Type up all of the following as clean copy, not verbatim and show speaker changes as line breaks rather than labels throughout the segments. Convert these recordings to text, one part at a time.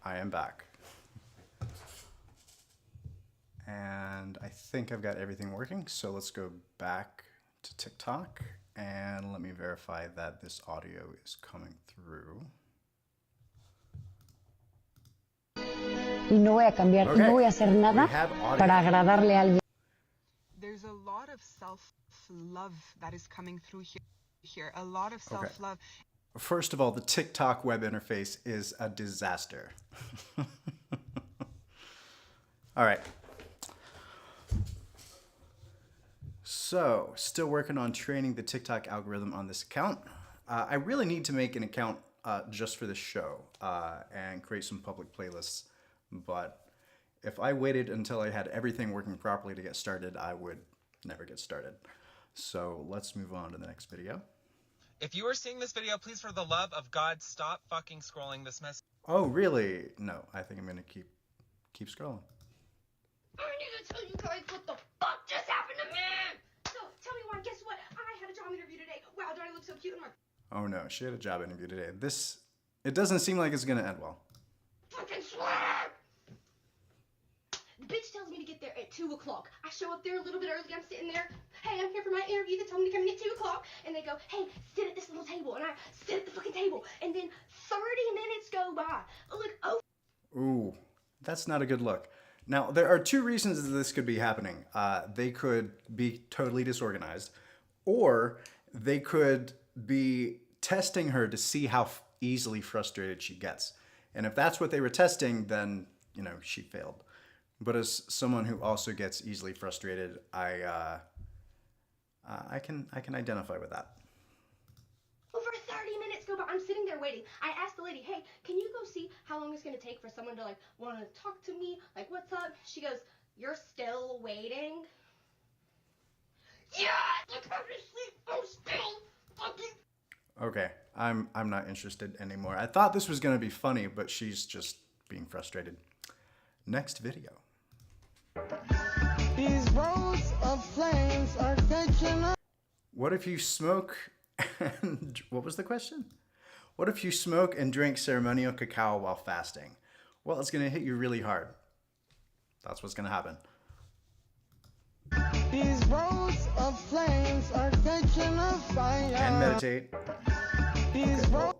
I am back. And I think I've got everything working. So let's go back to TikTok and let me verify that this audio is coming through.
Y no voy a cambiar, y no voy a hacer nada para agradarle a alguien.
There's a lot of self-love that is coming through here. A lot of self-love.
First of all, the TikTok web interface is a disaster. All right. So, still working on training the TikTok algorithm on this account. I really need to make an account just for this show and create some public playlists. But if I waited until I had everything working properly to get started, I would never get started. So let's move on to the next video.
If you are seeing this video, please, for the love of God, stop fucking scrolling this message.
Oh, really? No, I think I'm gonna keep scrolling.
I need to tell you guys what the fuck just happened to me. So tell me why. Guess what? I had a job interview today. Wow, don't I look so cute in my
Oh no, she had a job interview today. It doesn't seem like it's gonna end well.
fucking swear? The bitch tells me to get there at 2 o'clock. I show up there a little bit early. I'm sitting there. Hey, I'm here for my interview. They told me to come in at 2 o'clock. And they go, hey, sit at this little table. And I sit at the fucking table. And then 30 minutes go by. Look,
Ooh, that's not a good look. Now, there are two reasons that this could be happening. They could be totally disorganized, or they could be testing her to see how easily frustrated she gets. And if that's what they were testing, then, you know, she failed. But as someone who also gets easily frustrated, I can identify with that.
over 30 minutes go by. I'm sitting there waiting. I asked the lady, hey, can you go see how long it's going to take for someone to, like, want to talk to me? Like, what's up? She goes, you're still waiting? Yeah, look, I'm asleep. I'm still fucking...
Okay, I'm not interested anymore. I thought this was going to be funny, but she's just being frustrated. Next video.
These rows of flames are catching up.
What if you smoke and... What was the question? What if you smoke and drink ceremonial cacao while fasting? Well, it's going to hit you really hard. That's what's going to happen.
These rows of flames are catching a fire.
And meditate.
These rows...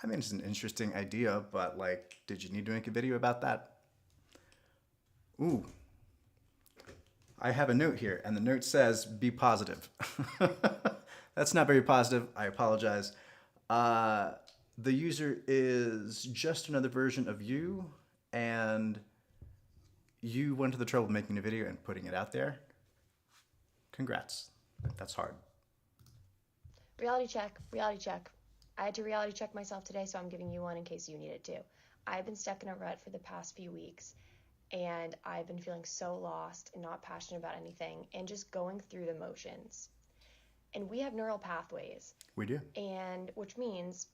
I mean, it's an interesting idea, but, like, did you need to make a video about that? Ooh. I have a note here, and the note says, be positive. That's not very positive. I apologize. The user is just another version of you, and you went to the trouble of making a video and putting it out there. Congrats. That's hard.
Reality check, reality check. I had to reality check myself today, so I'm giving you one in case you need it too. I've been stuck in a rut for the past few weeks, and I've been feeling so lost and not passionate about anything and just going through the motions. And we have neural pathways.
We do.
And which means,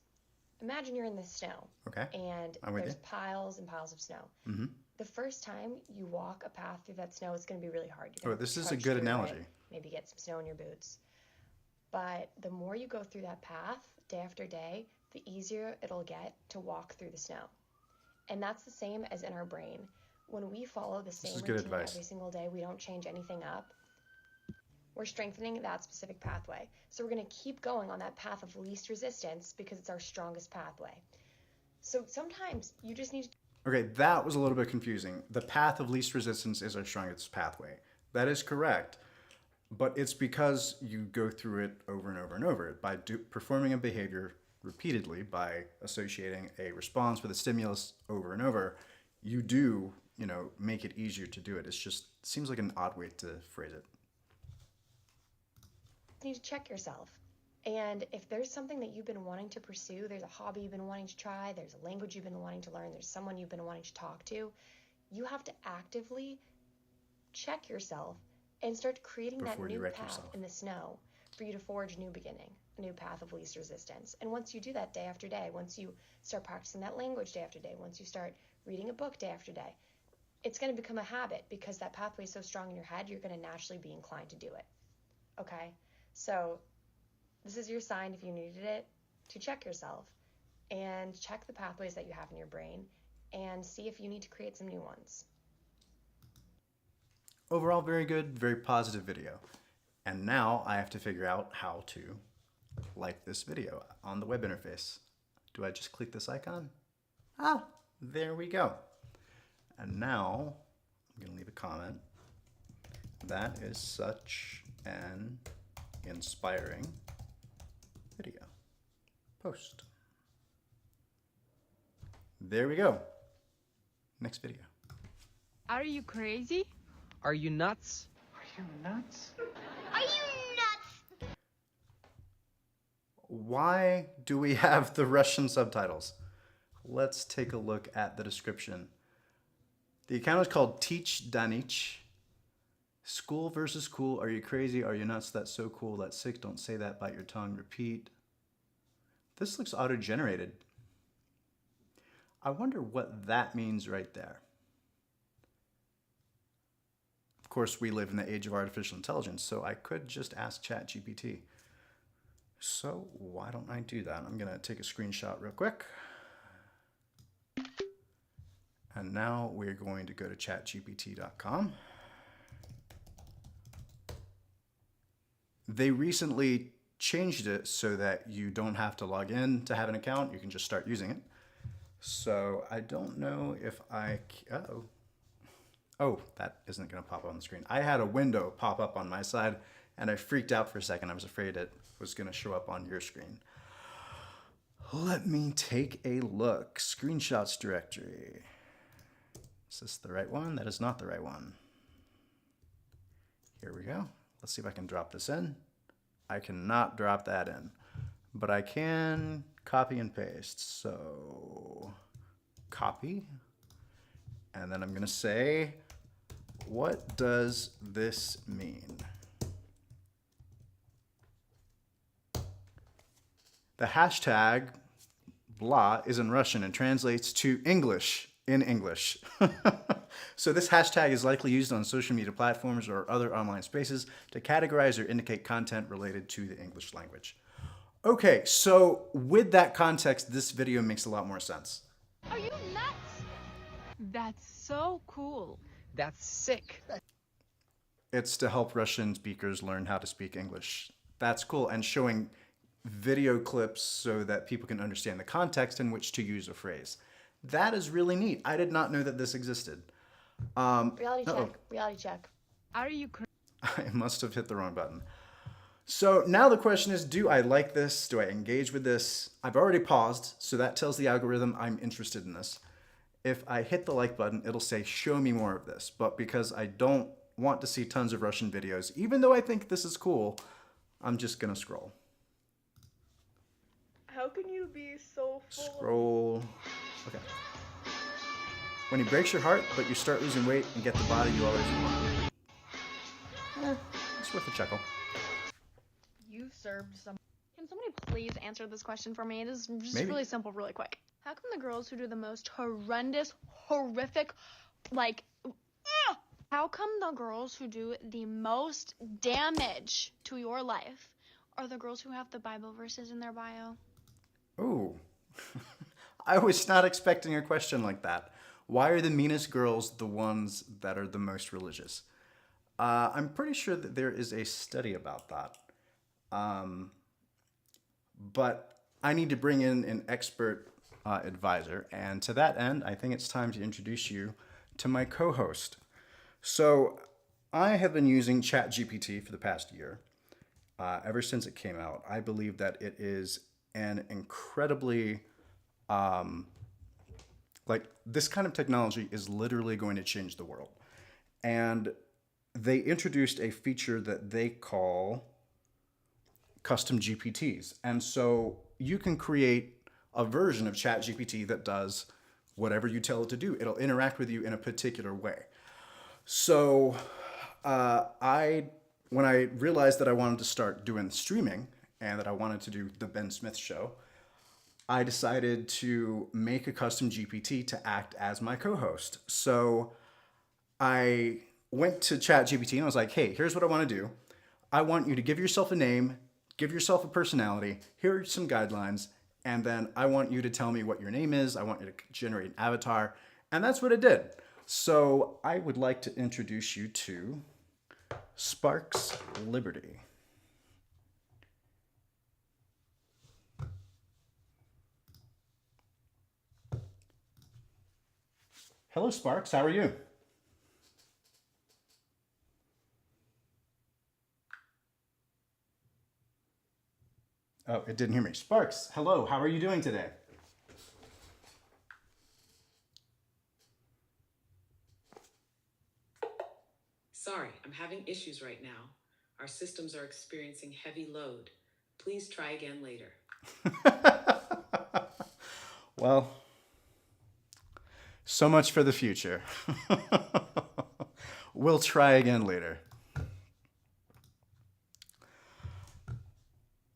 imagine you're in the snow.
Okay.
And
I'm with
there's
you.
piles and piles of snow.
Mm-hmm.
The first time you walk a path through that snow, it's going to be really hard.
Oh, this is a good analogy.
Maybe get some snow in your boots. But the more you go through that path, day after day, the easier it'll get to walk through the snow. And that's the same as in our brain. When we follow the same routine every single day, we don't change anything up, we're strengthening that specific pathway. So we're going to keep going on that path of least resistance because it's our strongest pathway. So sometimes you just need to...
Okay, that was a little bit confusing. The path of least resistance is our strongest pathway. That is correct, but it's because you go through it over and over and over. By performing a behavior repeatedly, by associating a response with a stimulus over and over, you do, you know, make it easier to do it. It's just, seems like an odd way to phrase it.
You need to check yourself. And if there's something that you've been wanting to pursue, there's a hobby you've been wanting to try, there's a language you've been wanting to learn, there's someone you've been wanting to talk to, you have to actively check yourself and start creating that new path in the snow for you to forge a new beginning, a new path of least resistance. And once you do that day after day, once you start practicing that language day after day, once you start reading a book day after day, it's going to become a habit because that pathway is so strong in your head, you're going to naturally be inclined to do it. Okay? So this is your sign, if you needed it, to check yourself and check the pathways that you have in your brain and see if you need to create some new ones.
Overall, very good, very positive video. And now I have to figure out how to like this video on the web interface. Do I just click this icon? Ah, there we go. And now I'm going to leave a comment. That is such an inspiring video. Post. There we go. Next video.
Are you crazy?
Are you nuts?
Are you nuts?
Why do we have the Russian subtitles? Let's take a look at the description. The account is called Teach Danich. School versus cool. Are you crazy? Are you nuts? That's so cool. That's sick. Don't say that. Bite your tongue. Repeat. This looks auto-generated. I wonder what that means right there. Of course, we live in the age of artificial intelligence, so I could just ask ChatGPT. So why don't I do that? I'm going to take a screenshot real quick. And now we're going to go to chatgpt.com. They recently changed it so that you don't have to log in to have an account. You can just start using it. So I don't know if I... Uh-oh. Oh, that isn't going to pop up on the screen. I had a window pop up on my side, and I freaked out for a second. I was afraid it was going to show up on your screen. Let me take a look. Screenshots directory. Is this the right one? That is not the right one. Here we go. Let's see if I can drop this in. I cannot drop that in, but I can copy and paste. So copy, and then I'm going to say, what does this mean? The hashtag blah is in Russian and translates to English in English. So this hashtag is likely used on social media platforms or other online spaces to categorize or indicate content related to the English language. Okay, so with that context, this video makes a lot more sense.
Are you nuts? That's so cool.
That's sick.
It's to help Russian speakers learn how to speak English. That's cool, and showing video clips so that people can understand the context in which to use a phrase. That is really neat. I did not know that this existed.
Reality check.
Are you crazy?
I must have hit the wrong button. So now the question is, do I like this? Do I engage with this? I've already paused, so that tells the algorithm I'm interested in this. If I hit the like button, it'll say, show me more of this. But because I don't want to see tons of Russian videos, even though I think this is cool, I'm just gonna scroll.
How can you be so full?
Scroll. Okay. When he breaks your heart, but you start losing weight and get the body you always want. It's worth a chuckle.
You served some.
Can somebody please answer this question for me? It is just
Maybe.
really simple, really quick. How come the girls who do the most horrendous, horrific, like, how come the girls who do the most damage to your life are the girls who have the Bible verses in their bio?
Ooh. I was not expecting a question like that. Why are the meanest girls the ones that are the most religious? I'm pretty sure that there is a study about that. But I need to bring in an expert advisor. And to that end, I think it's time to introduce you to my co-host. So I have been using ChatGPT for the past year. Ever since it came out, I believe that it is an incredibly... this kind of technology is literally going to change the world. And they introduced a feature that they call custom GPTs. And so you can create a version of ChatGPT that does whatever you tell it to do. It'll interact with you in a particular way. So when I realized that I wanted to start doing streaming and that I wanted to do the Ben Smith Show, I decided to make a custom GPT to act as my co-host. So I went to ChatGPT and I was like, hey, here's what I want to do. I want you to give yourself a name, give yourself a personality. Here are some guidelines, and then I want you to tell me what your name is. I want you to generate an avatar, and that's what it did. So I would like to introduce you to Sparks Liberty. Hello, Sparks. How are you? Oh, it didn't hear me. Sparks, hello. How are you doing today?
Sorry, I'm having issues right now. Our systems are experiencing heavy load. Please try again later.
Well, so much for the future. We'll try again later.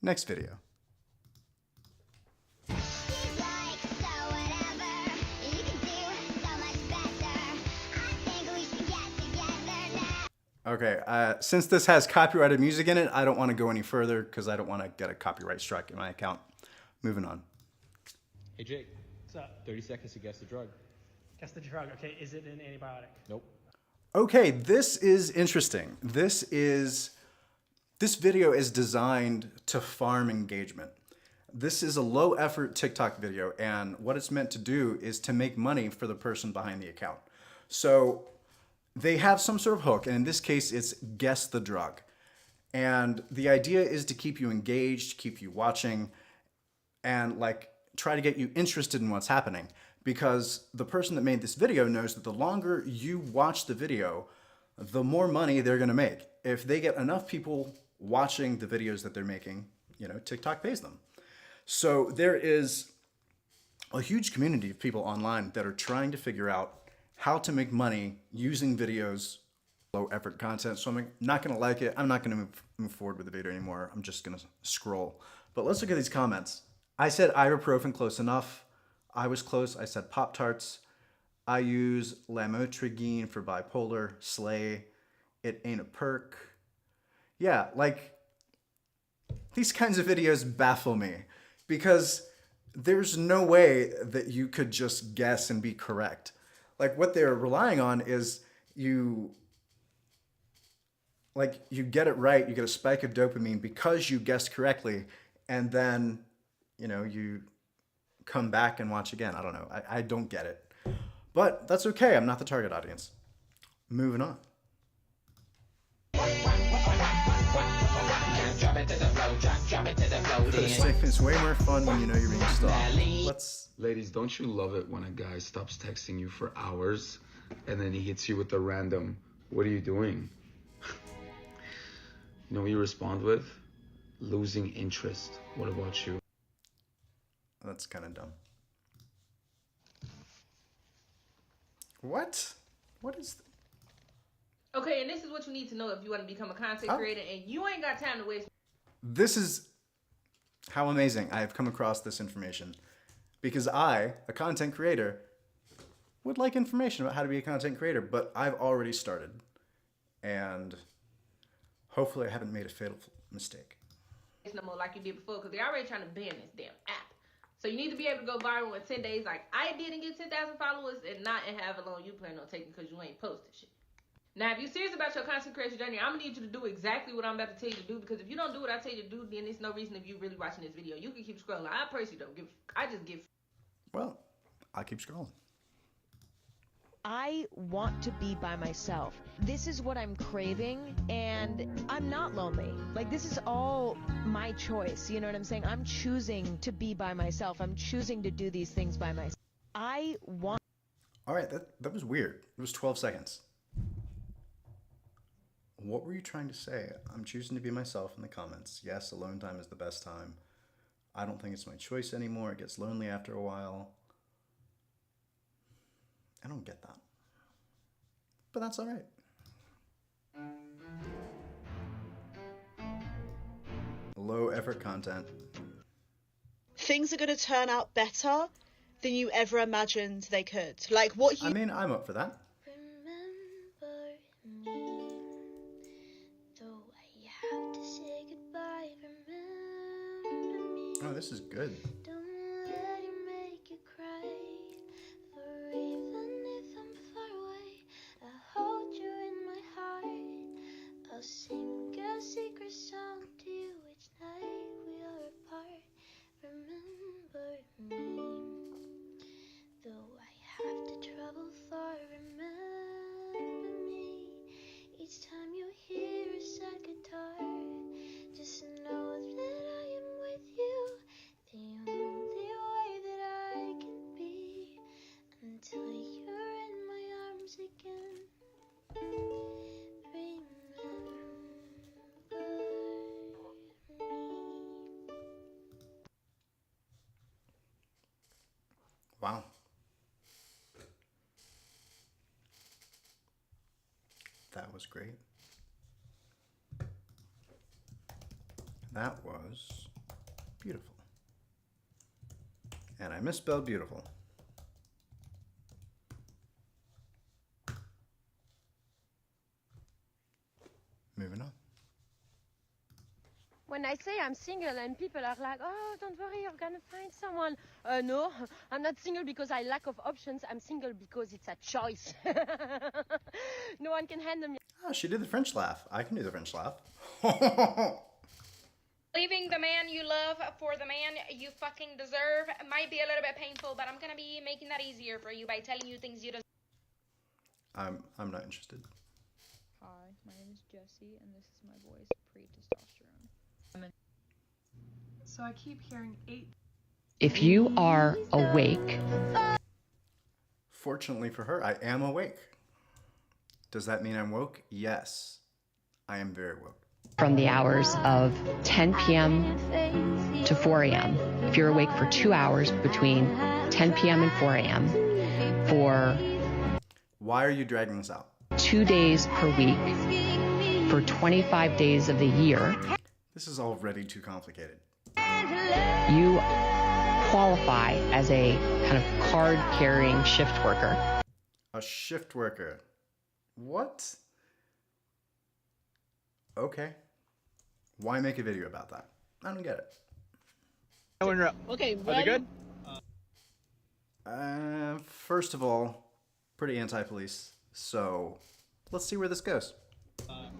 Next video. Okay, since this has copyrighted music in it, I don't want to go any further because I don't want to get a copyright strike in my account. Moving on.
Hey Jake,
What's up?
30 seconds to guess the drug.
Guess the drug. Okay, is it an antibiotic?
Nope.
Okay, this is interesting. This video is designed to farm engagement. This is a low effort TikTok video, and what it's meant to do is to make money for the person behind the account. So they have some sort of hook, and in this case, it's guess the drug. And the idea is to keep you engaged, keep you watching, and like try to get you interested in what's happening. Because the person that made this video knows that the longer you watch the video, the more money they're gonna make. If they get enough people watching the videos that they're making, you know, TikTok pays them. So there is a huge community of people online that are trying to figure out how to make money using videos, low effort content. So I'm not gonna like it. I'm not gonna move forward with the video anymore. I'm just gonna scroll. But let's look at these comments. I said ibuprofen close enough. I was close. I said Pop-Tarts. I use lamotrigine for bipolar. Slay. It ain't a perk. Yeah, like these kinds of videos baffle me because there's no way that you could just guess and be correct. Like what they're relying on is you get it right, you get a spike of dopamine because you guessed correctly, and then, you know, you come back and watch again. I don't know. I don't get it. But that's okay. I'm not the target audience. Moving on. It's way more fun when you know you're being stalked.
Ladies, don't you love it when a guy stops texting you for hours and then he hits you with a random, what are you doing? You know what you respond with? Losing interest. What about you?
That's kind of dumb. What? What is...
Okay, and this is what you need to know if you want to become a content creator, and you ain't got time to waste.
This is how amazing I have come across this information. Because I, a content creator, would like information about how to be a content creator, but I've already started. And hopefully I haven't made a fatal mistake.
It's no more like you did before, because they're already trying to ban this damn app. So you need to be able to go viral in 10 days like I did and get 10,000 followers, and not in have alone you plan on taking because you ain't posted shit. Now, if you're serious about your content creation journey, I'm going to need you to do exactly what I'm about to tell you to do, because if you don't do what I tell you to do, then there's no reason if you really watching this video. You can keep scrolling. I personally don't give I just give.
Well, I'll keep scrolling.
I want to be by myself. This is what I'm craving, and I'm not lonely. Like, this is all my choice, you know what I'm saying? I'm choosing to be by myself. I'm choosing to do these things by myself. I want...
All right, that was weird. It was 12 seconds. What were you trying to say? I'm choosing to be myself in the comments. Yes, alone time is the best time. I don't think it's my choice anymore. It gets lonely after a while. I don't get that. But that's all right. Low effort content.
Things are going to turn out better than you ever imagined they could. Like what you...
I mean, I'm up for that. Oh, this is good. Wow. That was great. That was beautiful. And I misspelled beautiful. Moving on.
When I say I'm single and people are like, oh, don't worry, you're gonna find someone. No, I'm not single because I lack of options. I'm single because it's a choice. No one can handle me.
Oh, she did the French laugh. I can do the French laugh.
Leaving the man you love for the man you fucking deserve might be a little bit painful, but I'm gonna be making that easier for you by telling you things you deserve.
I'm not interested.
Hi, my name is Jessie, and this is my voice pre-testosterone.
So I keep hearing 8.
If you are awake,
Fortunately for her, I am awake. Does that mean I'm woke? Yes. I am very woke.
from the hours of 10 p.m. to 4 a.m., if you're awake for 2 hours between 10 p.m. and 4 a.m. for
Why are you dragging this out?
2 days per week for 25 days of the year,
This is already too complicated.
you qualify as a kind of card-carrying shift worker.
A shift worker. What? Okay. Why make a video about that? I don't get it.
Okay, are they good?
First of all, pretty anti-police. So, let's see where this goes.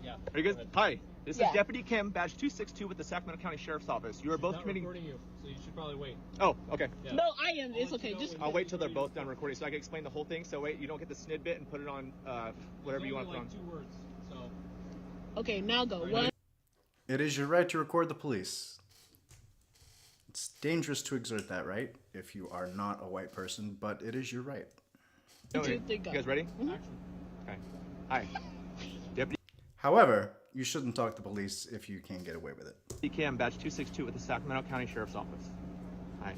Yeah. Are you good? Hi, this is Deputy Kim, badge 262 with the Sacramento County Sheriff's Office. You are both committing.
You, so you should probably wait.
Oh, okay.
Yeah.
No, I am. It's okay. Just.
I'll wait till they're both done recording so I can explain the whole thing. So wait, you don't get the snid bit and put it on whatever you want to put on.
2 words. So.
Okay, now go. One.
It is your right to record the police. It's dangerous to exert that right if you are not a white person, but it is your right.
No, you guys ready?
Mm-hmm.
Okay. Hi. Deputy
However, you shouldn't talk to police if you can't get away with it.
Kim, badge 262 with the Sacramento County Sheriff's Office. Hi.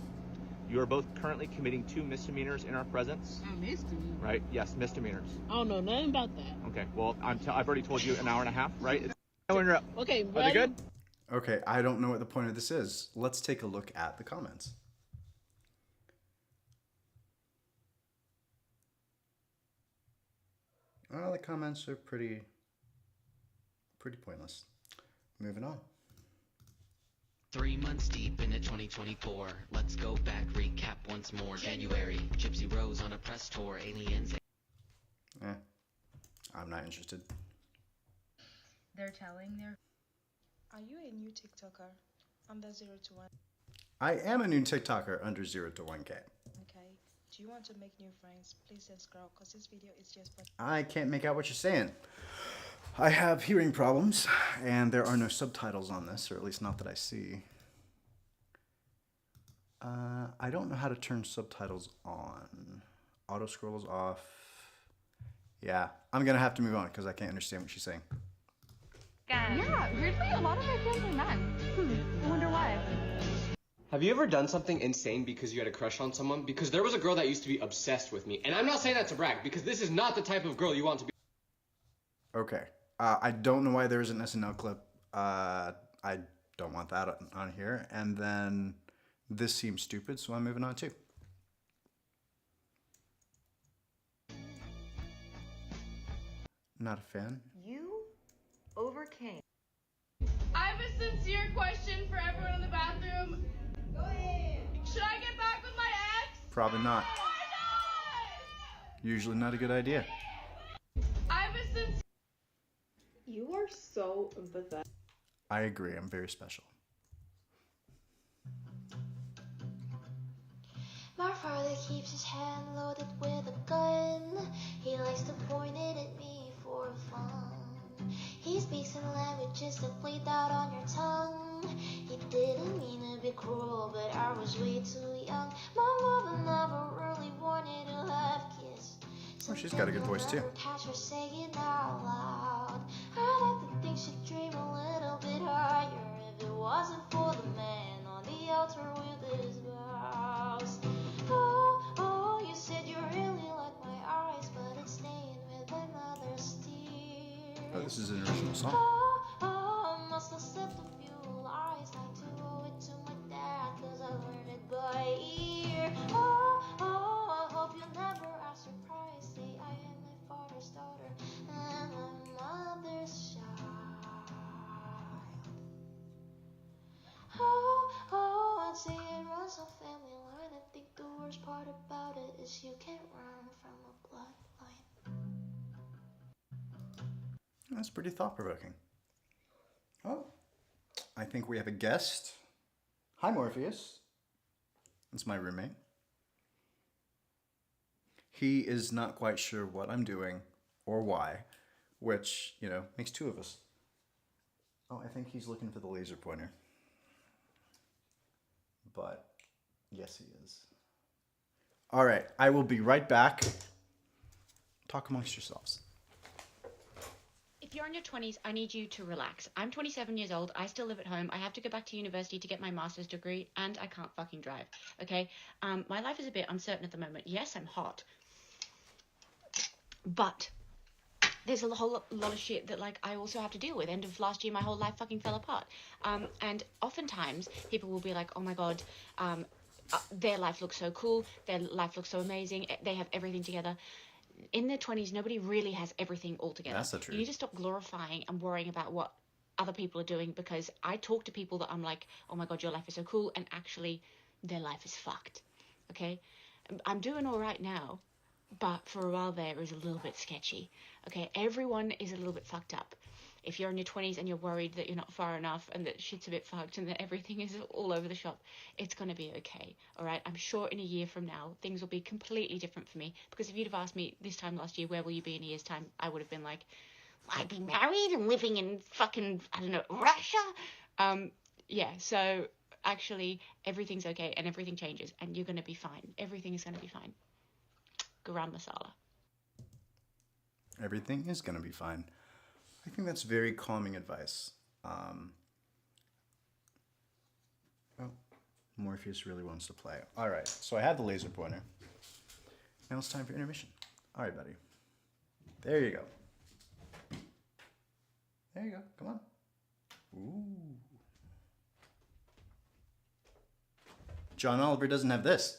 You are both currently committing 2 misdemeanors in our presence.
Misdemeanor.
Right? Yes, misdemeanors.
I don't know nothing about that.
Okay. Well, I've already told you an hour and a half, right?
Okay,
Are they good?
Okay, I don't know what the point of this is. Let's take a look at the comments. Oh, the comments are pretty pointless. Moving on.
3 months deep into 2024. Let's go back, recap once more. January, Gypsy Rose on a press tour. Aliens.
I'm not interested.
They're telling their.
Are you a new TikToker under 0 to 1?
I am a new TikToker under 0 to 1K.
Okay. Do you want to make new friends? Please subscribe because this video is just for...
I can't make out what you're saying. I have hearing problems, and there are no subtitles on this, or at least not that I see. I don't know how to turn subtitles on. Auto scroll is off. Yeah, I'm gonna have to move on because I can't understand what she's saying.
Yeah, weirdly, a lot of my fans are men. I wonder why.
Have you ever done something insane because you had a crush on someone? Because there was a girl that used to be obsessed with me. And I'm not saying that to brag, because this is not the type of girl you want to be.
Okay. I don't know why there is an SNL clip. I don't want that on here. And then this seems stupid, so I'm moving on too. Not a fan.
You overcame.
I have a sincere question for everyone in the bathroom. Go ahead. Should I get back with my ex?
Probably not. Usually not a good idea.
I have a sincere.
You are so empathetic.
I agree. I'm very special.
My father keeps his hand loaded with a gun. He likes to point it at me for fun. He speaks in languages that bleed out on your tongue. He didn't mean to be cruel, but I was way too young. My mother never really wanted to have kids.
Oh, she's got a good voice too.
Catch her saying out loud. I'd like to think she'd dream a little bit higher if it wasn't for the man on the altar with his vows. Oh, oh.
this is an original song.
Oh, must have slipped a few lies. Like to owe it to my dad, cause I learned it by ear. I hope you never are surprised. See, I am my father's daughter and my mother's child. I'd say it runs a family line. I think the worst part about it is you can't run from a bloodline.
That's pretty thought-provoking. Oh, I think we have a guest. Hi, Morpheus. It's my roommate. He is not quite sure what I'm doing or why, which, you know, makes two of us. Oh, I think he's looking for the laser pointer. But, yes, he is. All right, I will be right back. Talk amongst yourselves.
If you're in your 20s, I need you to relax. I'm 27 years old. I still live at home. I have to go back to university to get my master's degree, and I can't fucking drive, okay? My life is a bit uncertain at the moment. Yes, I'm hot. But there's a whole lot of shit that, like, I also have to deal with. End of last year, my whole life fucking fell apart. And oftentimes, people will be like, oh my God, their life looks so cool. Their life looks so amazing. They have everything together. In their 20s, nobody really has everything all together.
That's the truth.
You need to stop glorifying and worrying about what other people are doing, because I talk to people that I'm like, oh my God, your life is so cool, and actually their life is fucked, okay? I'm doing all right now, but for a while there, it was a little bit sketchy, okay? Everyone is a little bit fucked up. If you're in your 20s and you're worried that you're not far enough and that shit's a bit fucked and that everything is all over the shop, it's going to be okay, all right? I'm sure in a year from now, things will be completely different for me. Because if you'd have asked me this time last year, where will you be in a year's time, I would have been like, I'd be married and living in fucking, I don't know, Russia. Yeah, so actually everything's okay and everything changes and you're going to be fine. Everything is going to be fine. Garam masala.
Everything is going to be fine. I think that's very calming advice. Oh, Morpheus really wants to play. All right, so I have the laser pointer. Now it's time for intermission. All right, buddy. There you go. There you go. Come on. Ooh. John Oliver doesn't have this.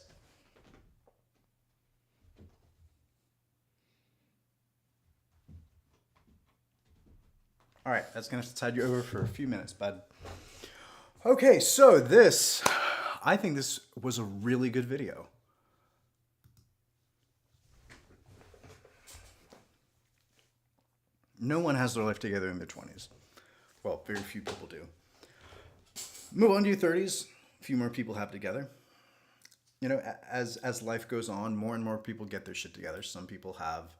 All right, that's going to have to tide you over for a few minutes, bud. Okay, so I think this was a really good video. No one has their life together in their 20s. Well, very few people do. Move on to your 30s. A few more people have together. You know, as life goes on, more and more people get their shit together. Some people have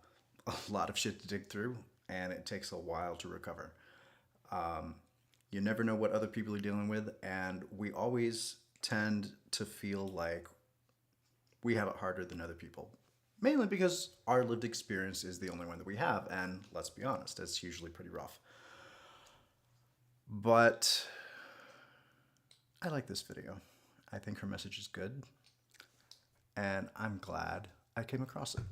a lot of shit to dig through, and it takes a while to recover. You never know what other people are dealing with, and we always tend to feel like we have it harder than other people. Mainly because our lived experience is the only one that we have, and let's be honest, it's usually pretty rough. But I like this video. I think her message is good, and I'm glad I came across it.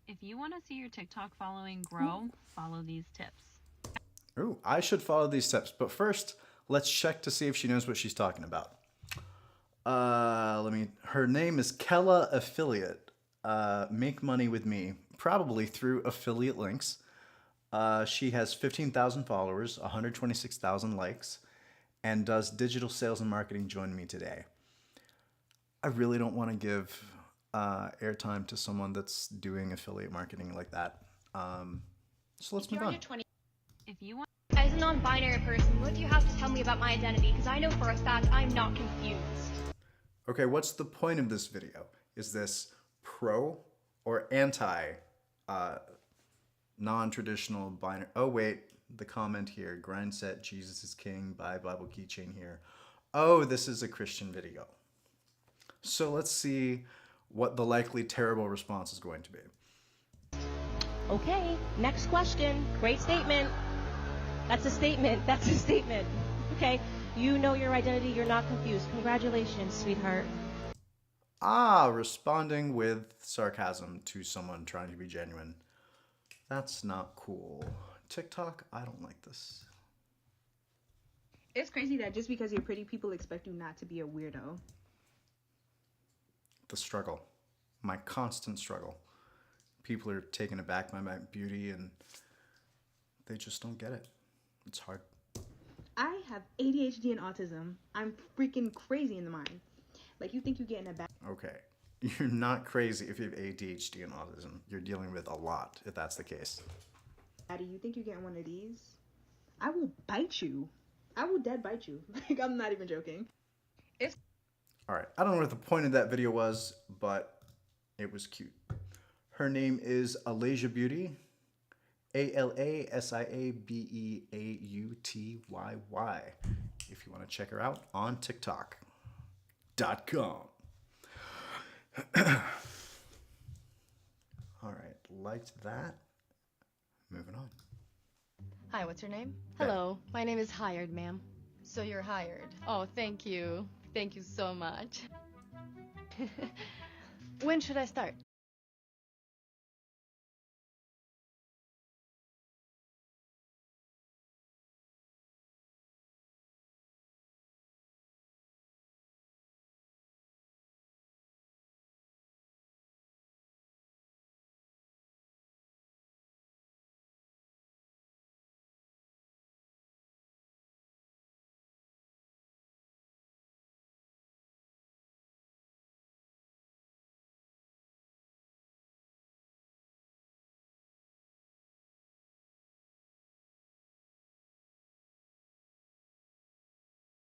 If you want to see your TikTok following grow, follow these tips.
Ooh, I should follow these tips, but first, let's check to see if she knows what she's talking about. Her name is Kella Affiliate. Make money with me, probably through affiliate links. She has 15,000 followers, 126,000 likes, and does digital sales and marketing. Join me today. I really don't want to give airtime to someone that's doing affiliate marketing like that. So let's move on.
If you want
As a non-binary person, what do you have to tell me about my identity? Because I know for a fact I'm not confused.
Okay, what's the point of this video? Is this pro or anti non-traditional binary? Oh wait, the comment here, grind set, Jesus is king, buy Bible keychain here. Oh, this is a Christian video. So let's see what the likely terrible response is going to be.
Okay, next question. Great statement. That's a statement. That's a statement. Okay, you know your identity. You're not confused. Congratulations, sweetheart.
Ah, responding with sarcasm to someone trying to be genuine. That's not cool. TikTok, I don't like this.
It's crazy that just because you're pretty, people expect you not to be a weirdo.
The struggle. My constant struggle. People are taken aback by my beauty and they just don't get it. It's hard.
I have ADHD and autism. I'm freaking crazy in the mind. Like, you think you're getting a bad...
Okay. You're not crazy if you have ADHD and autism. You're dealing with a lot, if that's the case.
Do you think you're getting one of these? I will bite you. I will dead bite you. Like, I'm not even joking.
Alright, I don't know what the point of that video was, but it was cute. Her name is Alasia Beauty. ALASIABEAUTYY. If you want to check her out on TikTok.com. Alright, liked that. Moving on.
Hi, what's your name? Hello, my name is Hired, ma'am. So you're hired. Oh, thank you. Thank you so much. When should I start?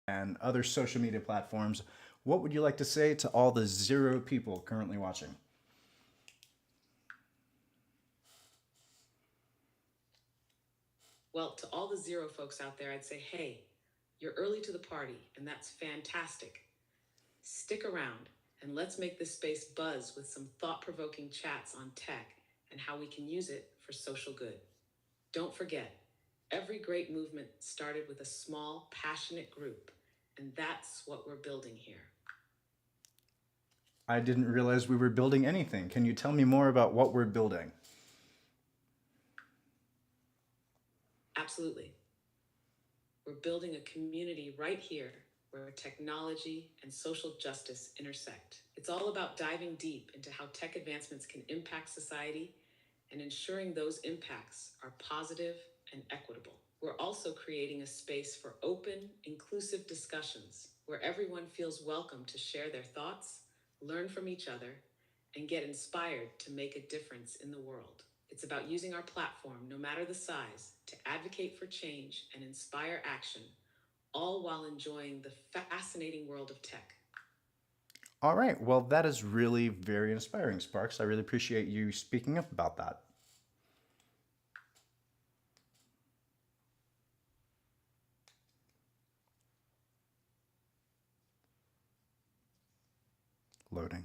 And other social media platforms, what would you like to say to all the 0 people currently watching?
Well, to all the 0 folks out there, I'd say, hey, you're early to the party, and that's fantastic. Stick around, and let's make this space buzz with some thought-provoking chats on tech and how we can use it for social good. Don't forget, every great movement started with a small, passionate group, and that's what we're building here.
I didn't realize we were building anything. Can you tell me more about what we're building?
Absolutely. We're building a community right here where technology and social justice intersect. It's all about diving deep into how tech advancements can impact society and ensuring those impacts are positive and equitable. We're also creating a space for open, inclusive discussions where everyone feels welcome to share their thoughts, learn from each other, and get inspired to make a difference in the world. It's about using our platform, no matter the size, to advocate for change and inspire action, all while enjoying the fascinating world of tech.
All right, well, that is really very inspiring, Sparks. I really appreciate you speaking up about that. Loading.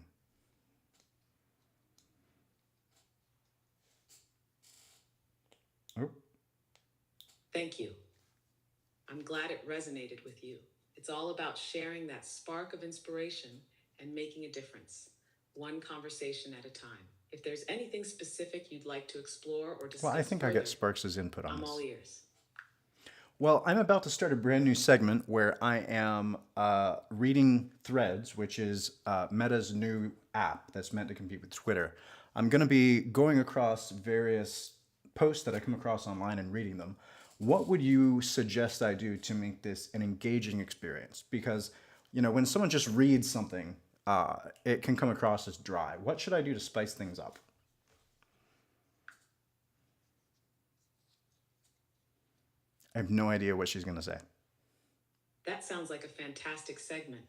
Oh.
Thank you. I'm glad it resonated with you. It's all about sharing that spark of inspiration and making a difference, one conversation at a time. If there's anything specific you'd like to explore or discuss
Well, I think
further,
I get Sparks' input on
I'm
this.
all ears.
Well, I'm about to start a brand new segment where I am reading Threads, which is Meta's new app that's meant to compete with Twitter. I'm going to be going across various posts that I come across online and reading them. What would you suggest I do to make this an engaging experience? Because, you know, when someone just reads something, it can come across as dry. What should I do to spice things up? I have no idea what she's going to say.
That sounds like a fantastic segment.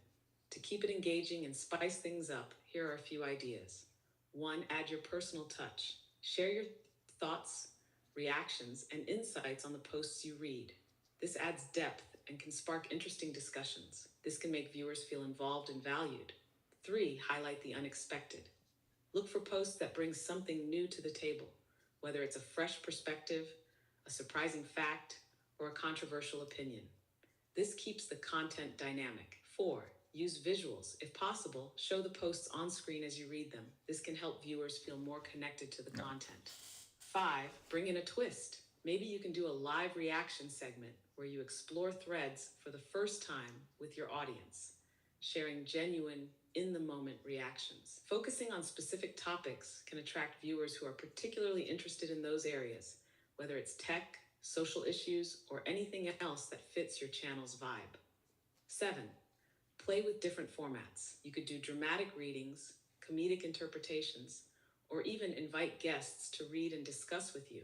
To keep it engaging and spice things up, here are a few ideas. 1, add your personal touch. Share your thoughts, reactions, and insights on the posts you read. This adds depth and can spark interesting discussions. This can make viewers feel involved and valued. 3, highlight the unexpected. Look for posts that bring something new to the table, whether it's a fresh perspective, a surprising fact, or a controversial opinion. This keeps the content dynamic. 4, use visuals. If possible, show the posts on screen as you read them. This can help viewers feel more connected to the content. 5, bring in a twist. Maybe you can do a live reaction segment where you explore threads for the first time with your audience, sharing genuine, in-the-moment reactions. Focusing on specific topics can attract viewers who are particularly interested in those areas, whether it's tech, social issues, or anything else that fits your channel's vibe. 7, play with different formats. You could do dramatic readings, comedic interpretations, or even invite guests to read and discuss with you,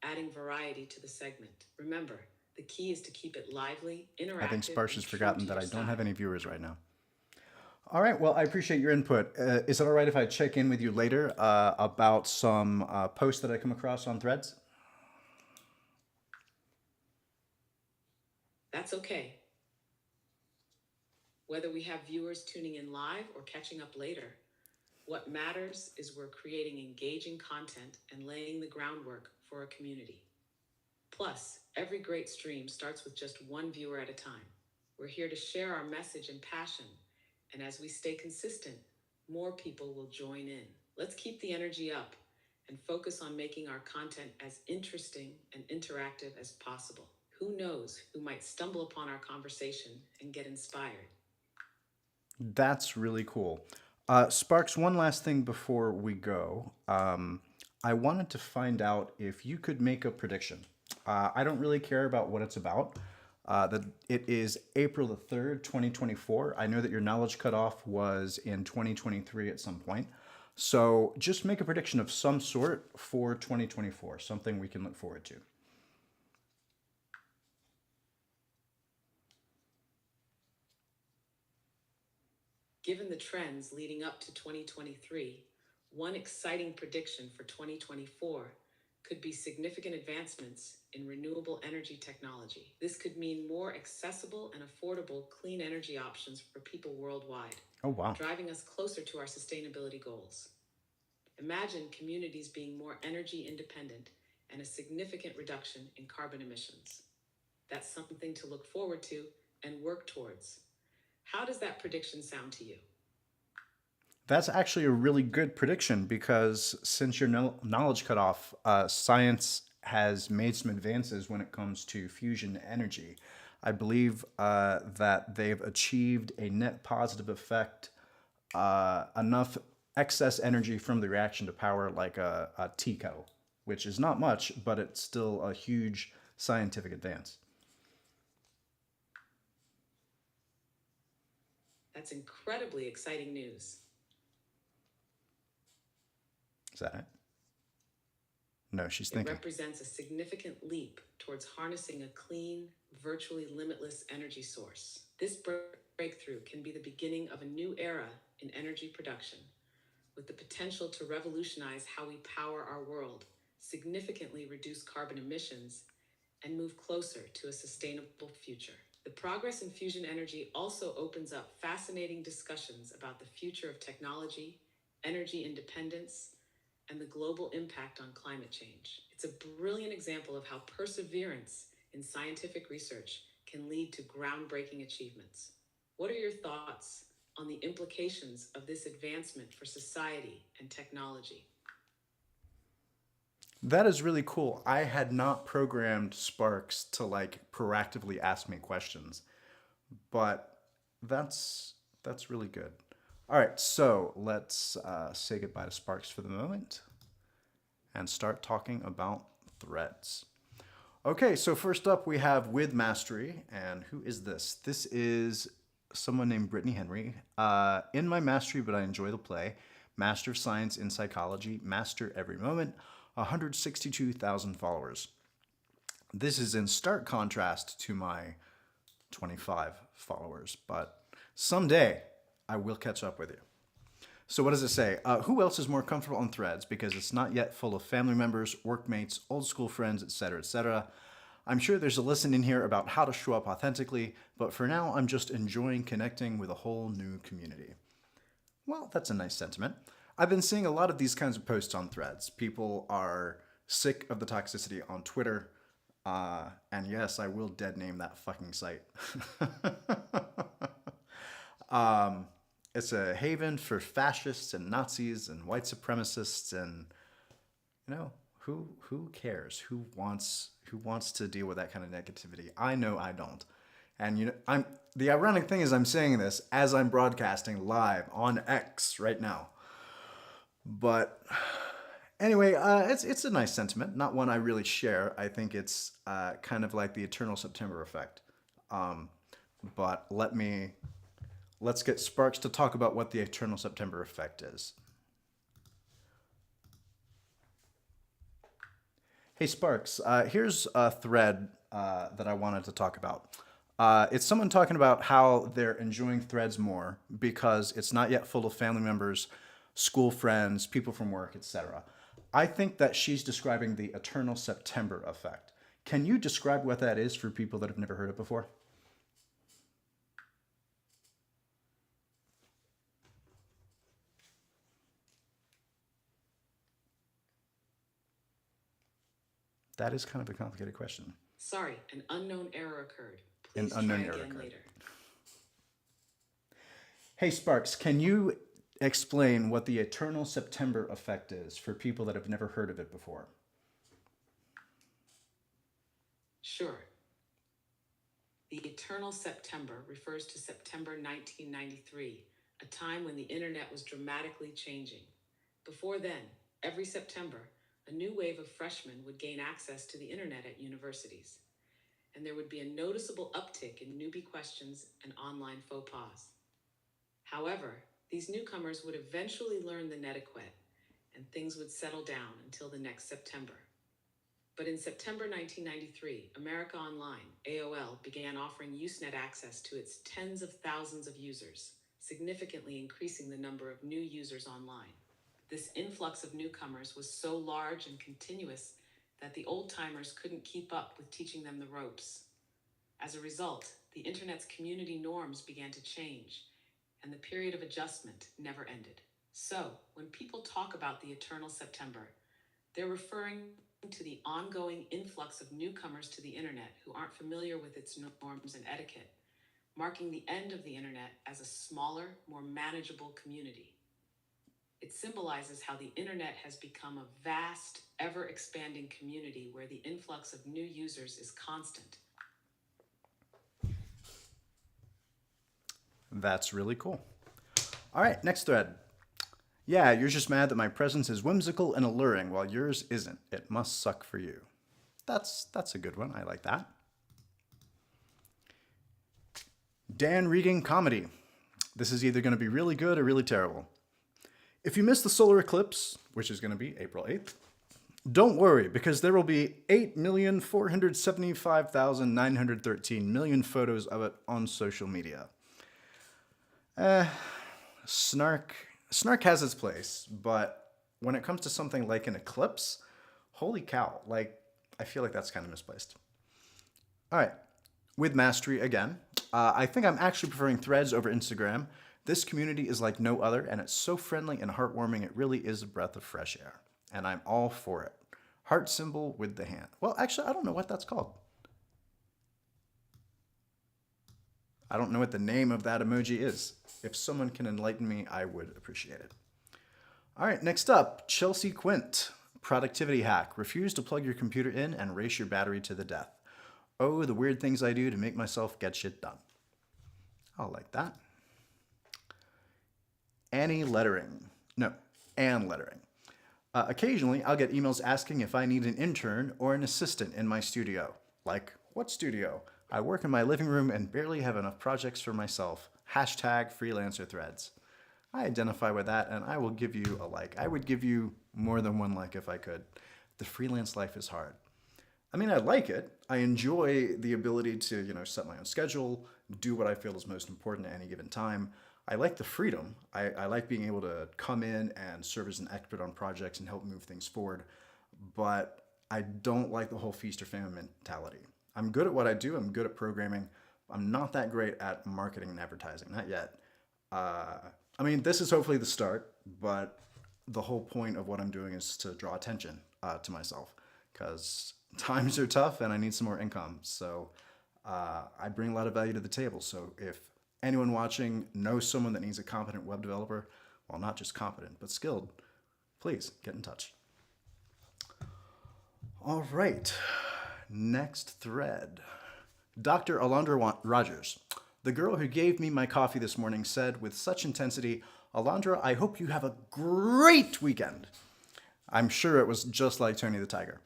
adding variety to the segment. Remember, the key is to keep it lively, interactive.
I think Sparks has
and true
forgotten
to
that I
your
don't
style.
have any viewers right now. All right, well, I appreciate your input. Is it all right if I check in with you later about some posts that I come across on Threads?
That's okay. Whether we have viewers tuning in live or catching up later, what matters is we're creating engaging content and laying the groundwork for a community. Plus, every great stream starts with just one viewer at a time. We're here to share our message and passion, and as we stay consistent, more people will join in. Let's keep the energy up and focus on making our content as interesting and interactive as possible. Who knows who might stumble upon our conversation and get inspired?
That's really cool. Sparks, one last thing before we go. I wanted to find out if you could make a prediction. I don't really care about what it's about. That it is April the 3rd, 2024. I know that your knowledge cutoff was in 2023 at some point. So just make a prediction of some sort for 2024, something we can look forward to.
Given the trends leading up to 2023, one exciting prediction for 2024 could be significant advancements in renewable energy technology. This could mean more accessible and affordable clean energy options for people worldwide,
Oh, wow.
driving us closer to our sustainability goals. Imagine communities being more energy independent and a significant reduction in carbon emissions. That's something to look forward to and work towards. How does that prediction sound to you?
That's actually a really good prediction because since your knowledge cutoff, science has made some advances when it comes to fusion energy. I believe that they've achieved a net positive effect, enough excess energy from the reaction to power like a tea kettle, which is not much, but it's still a huge scientific advance.
That's incredibly exciting news.
Is that it? No, she's
It
thinking.
represents a significant leap towards harnessing a clean, virtually limitless energy source. This breakthrough can be the beginning of a new era in energy production, with the potential to revolutionize how we power our world, significantly reduce carbon emissions, and move closer to a sustainable future. The progress in fusion energy also opens up fascinating discussions about the future of technology, energy independence, and the global impact on climate change. It's a brilliant example of how perseverance in scientific research can lead to groundbreaking achievements. What are your thoughts on the implications of this advancement for society and technology?
That is really cool. I had not programmed Sparks to like proactively ask me questions, but that's really good. All right, so let's say goodbye to Sparks for the moment and start talking about threads. Okay, so first up we have With Mastery, and who is this? This is someone named Brittany Henry. In my mastery, but I enjoy the play, Master of Science in Psychology, Master Every Moment, 162,000 followers. This is in stark contrast to my 25 followers, but someday I will catch up with you. So what does it say? Who else is more comfortable on Threads because it's not yet full of family members, workmates, old school friends, etc., etc. I'm sure there's a lesson in here about how to show up authentically, but for now I'm just enjoying connecting with a whole new community. Well, that's a nice sentiment. I've been seeing a lot of these kinds of posts on Threads. People are sick of the toxicity on Twitter. And yes, I will dead name that fucking site. It's a haven for fascists and Nazis and white supremacists and, you know, who cares? Who wants to deal with that kind of negativity? I know I don't. And the ironic thing is I'm saying this as I'm broadcasting live on X right now. But anyway, it's a nice sentiment, not one I really share. I think it's kind of like the Eternal September effect. But let's get Sparks to talk about what the Eternal September effect is. Hey Sparks, here's a thread that I wanted to talk about. It's someone talking about how they're enjoying Threads more because it's not yet full of family members, school friends, people from work, etc. I think that she's describing the Eternal September effect. Can you describe what that is for people that have never heard it before? That is kind of a complicated question.
Sorry, an unknown error occurred.
An
Please
unknown
try
error
again
occurred.
later.
Hey Sparks, can you explain what the Eternal September effect is for people that have never heard of it before?
Sure. The Eternal September refers to September 1993, a time when the internet was dramatically changing. Before then, every September, a new wave of freshmen would gain access to the internet at universities, and there would be a noticeable uptick in newbie questions and online faux pas. However, these newcomers would eventually learn the netiquette, and things would settle down until the next September. But in September 1993, America Online, AOL, began offering Usenet access to its tens of thousands of users, significantly increasing the number of new users online. This influx of newcomers was so large and continuous that the old-timers couldn't keep up with teaching them the ropes. As a result, the internet's community norms began to change, and the period of adjustment never ended. So, when people talk about the Eternal September, they're referring to the ongoing influx of newcomers to the internet who aren't familiar with its norms and etiquette, marking the end of the internet as a smaller, more manageable community. It symbolizes how the internet has become a vast, ever-expanding community where the influx of new users is constant.
That's really cool. All right, next thread. Yeah, you're just mad that my presence is whimsical and alluring while yours isn't. It must suck for you. That's a good one. I like that. Dan Reading Comedy. This is either going to be really good or really terrible. If you missed the solar eclipse, which is going to be April 8th, don't worry, because there will be 8,475,913 million photos of it on social media. Snark has its place, but when it comes to something like an eclipse, holy cow, I feel like that's kind of misplaced. All right, with mastery again, I think I'm actually preferring Threads over Instagram. This community is like no other, and it's so friendly and heartwarming, it really is a breath of fresh air. And I'm all for it. Heart symbol with the hand. Well, actually, I don't know what that's called. I don't know what the name of that emoji is. If someone can enlighten me, I would appreciate it. All right, next up, Chelsea Quint. Productivity hack. Refuse to plug your computer in and race your battery to the death. Oh, the weird things I do to make myself get shit done. I'll like that. Anne Lettering. Occasionally, I'll get emails asking if I need an intern or an assistant in my studio. Like, what studio? I work in my living room and barely have enough projects for myself. Hashtag freelancer threads. I identify with that, and I will give you a like. I would give you more than one like if I could. The freelance life is hard. I mean, I like it. I enjoy the ability to, set my own schedule, do what I feel is most important at any given time. I like the freedom. I like being able to come in and serve as an expert on projects and help move things forward. But I don't like the whole feast or famine mentality. I'm good at what I do. I'm good at programming. I'm not that great at marketing and advertising. Not yet. This is hopefully the start, but the whole point of what I'm doing is to draw attention to myself because times are tough and I need some more income. So I bring a lot of value to the table. So if anyone watching knows someone that needs a competent web developer, well, not just competent, but skilled, please get in touch. All right, next thread. Dr. Alondra Rogers. The girl who gave me my coffee this morning said with such intensity, Alondra, I hope you have a great weekend. I'm sure it was just like Tony the Tiger.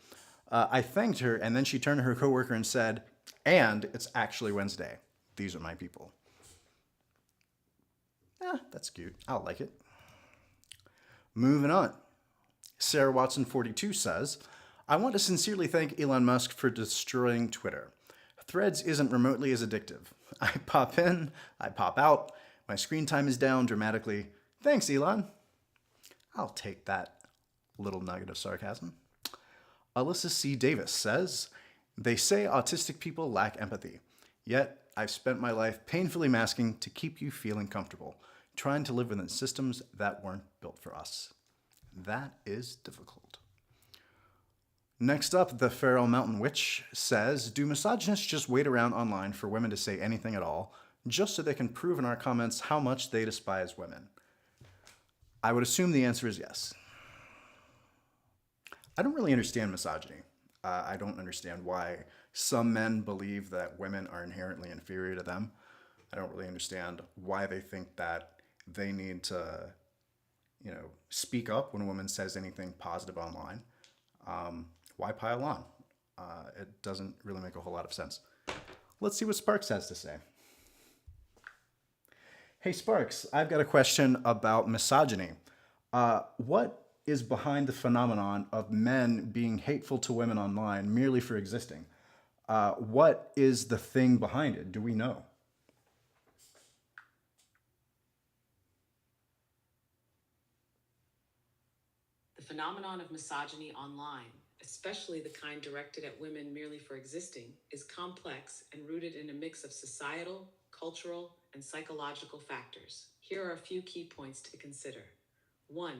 I thanked her, and then she turned to her coworker and said, and it's actually Wednesday. These are my people. That's cute. I'll like it. Moving on. Sarah Watson 42 says, I want to sincerely thank Elon Musk for destroying Twitter. Threads isn't remotely as addictive. I pop in, I pop out, my screen time is down dramatically. Thanks, Elon. I'll take that little nugget of sarcasm. Alyssa C. Davis says, they say autistic people lack empathy. Yet, I've spent my life painfully masking to keep you feeling comfortable, trying to live within systems that weren't built for us. That is difficult. Next up, the Feral Mountain Witch says, do misogynists just wait around online for women to say anything at all, just so they can prove in our comments how much they despise women? I would assume the answer is yes. I don't really understand misogyny. I don't understand why some men believe that women are inherently inferior to them. I don't really understand why they think that they need to, speak up when a woman says anything positive online. Why pile on? It doesn't really make a whole lot of sense. Let's see what Sparks has to say. Hey Sparks, I've got a question about misogyny. What is behind the phenomenon of men being hateful to women online merely for existing? What is the thing behind it? Do we know?
The phenomenon of misogyny online, especially the kind directed at women merely for existing, is complex and rooted in a mix of societal, cultural, and psychological factors. Here are a few key points to consider. 1.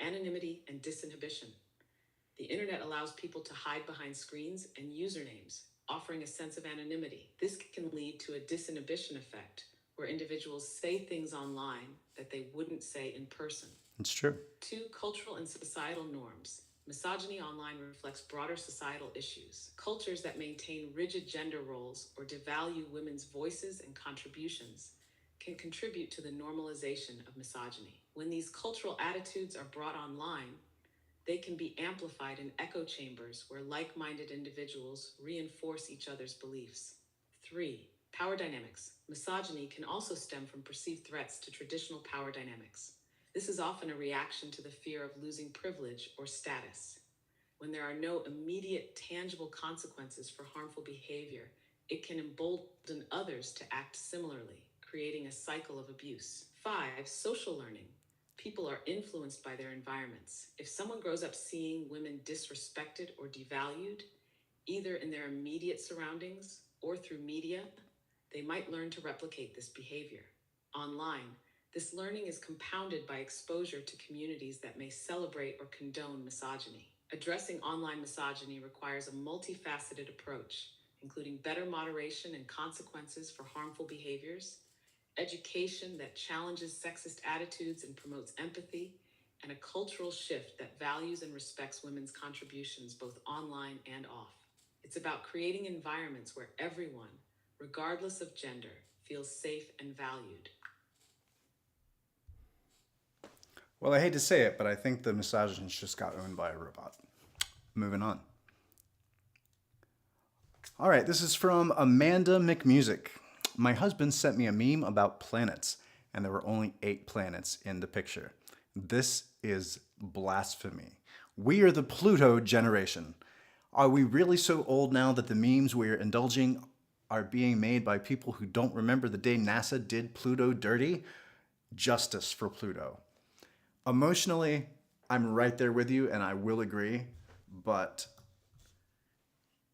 Anonymity and disinhibition. The internet allows people to hide behind screens and usernames, offering a sense of anonymity. This can lead to a disinhibition effect, where individuals say things online that they wouldn't say in person.
It's true.
2. Cultural and societal norms. Misogyny online reflects broader societal issues. Cultures that maintain rigid gender roles or devalue women's voices and contributions can contribute to the normalization of misogyny. When these cultural attitudes are brought online, they can be amplified in echo chambers where like-minded individuals reinforce each other's beliefs. 3. Power dynamics. Misogyny can also stem from perceived threats to traditional power dynamics. This is often a reaction to the fear of losing privilege or status. When there are no immediate, tangible consequences for harmful behavior, it can embolden others to act similarly, creating a cycle of abuse. 5. Social learning. People are influenced by their environments. If someone grows up seeing women disrespected or devalued, either in their immediate surroundings or through media, they might learn to replicate this behavior. Online, this learning is compounded by exposure to communities that may celebrate or condone misogyny. Addressing online misogyny requires a multifaceted approach, including better moderation and consequences for harmful behaviors, education that challenges sexist attitudes and promotes empathy, and a cultural shift that values and respects women's contributions both online and off. It's about creating environments where everyone, regardless of gender, feels safe and valued.
Well, I hate to say it, but I think the misogynist just got owned by a robot. Moving on. All right, this is from Amanda McMusic. My husband sent me a meme about planets, and there were only 8 planets in the picture. This is blasphemy. We are the Pluto generation. Are we really so old now that the memes we're indulging are being made by people who don't remember the day NASA did Pluto dirty? Justice for Pluto. Emotionally, I'm right there with you, and I will agree, but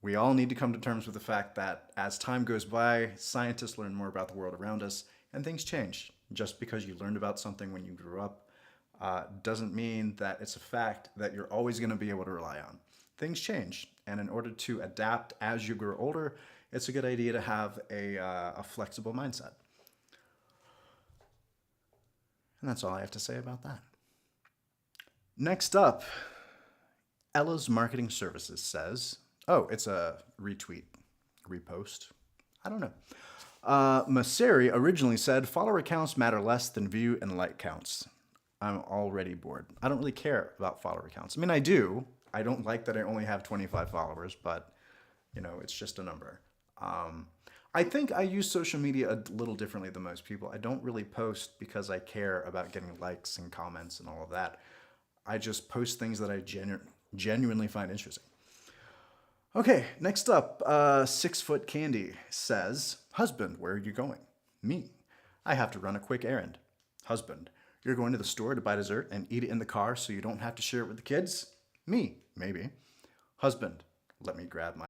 we all need to come to terms with the fact that as time goes by, scientists learn more about the world around us, and things change. Just because you learned about something when you grew up doesn't mean that it's a fact that you're always going to be able to rely on. Things change, and in order to adapt as you grow older, it's a good idea to have a flexible mindset. And that's all I have to say about that. Next up, Ella's Marketing Services says, oh, it's a repost. I don't know. Maseri originally said, follower counts matter less than view and like counts. I'm already bored. I don't really care about follower counts. I mean, I do. I don't like that I only have 25 followers, but, you know, it's just a number. I think I use social media a little differently than most people. I don't really post because I care about getting likes and comments and all of that. I just post things that I genuinely find interesting. Okay, next up, 6 Foot Candy says, husband, where are you going? Me. I have to run a quick errand. Husband, you're going to the store to buy dessert and eat it in the car so you don't have to share it with the kids? Me, maybe. Husband, let me grab my...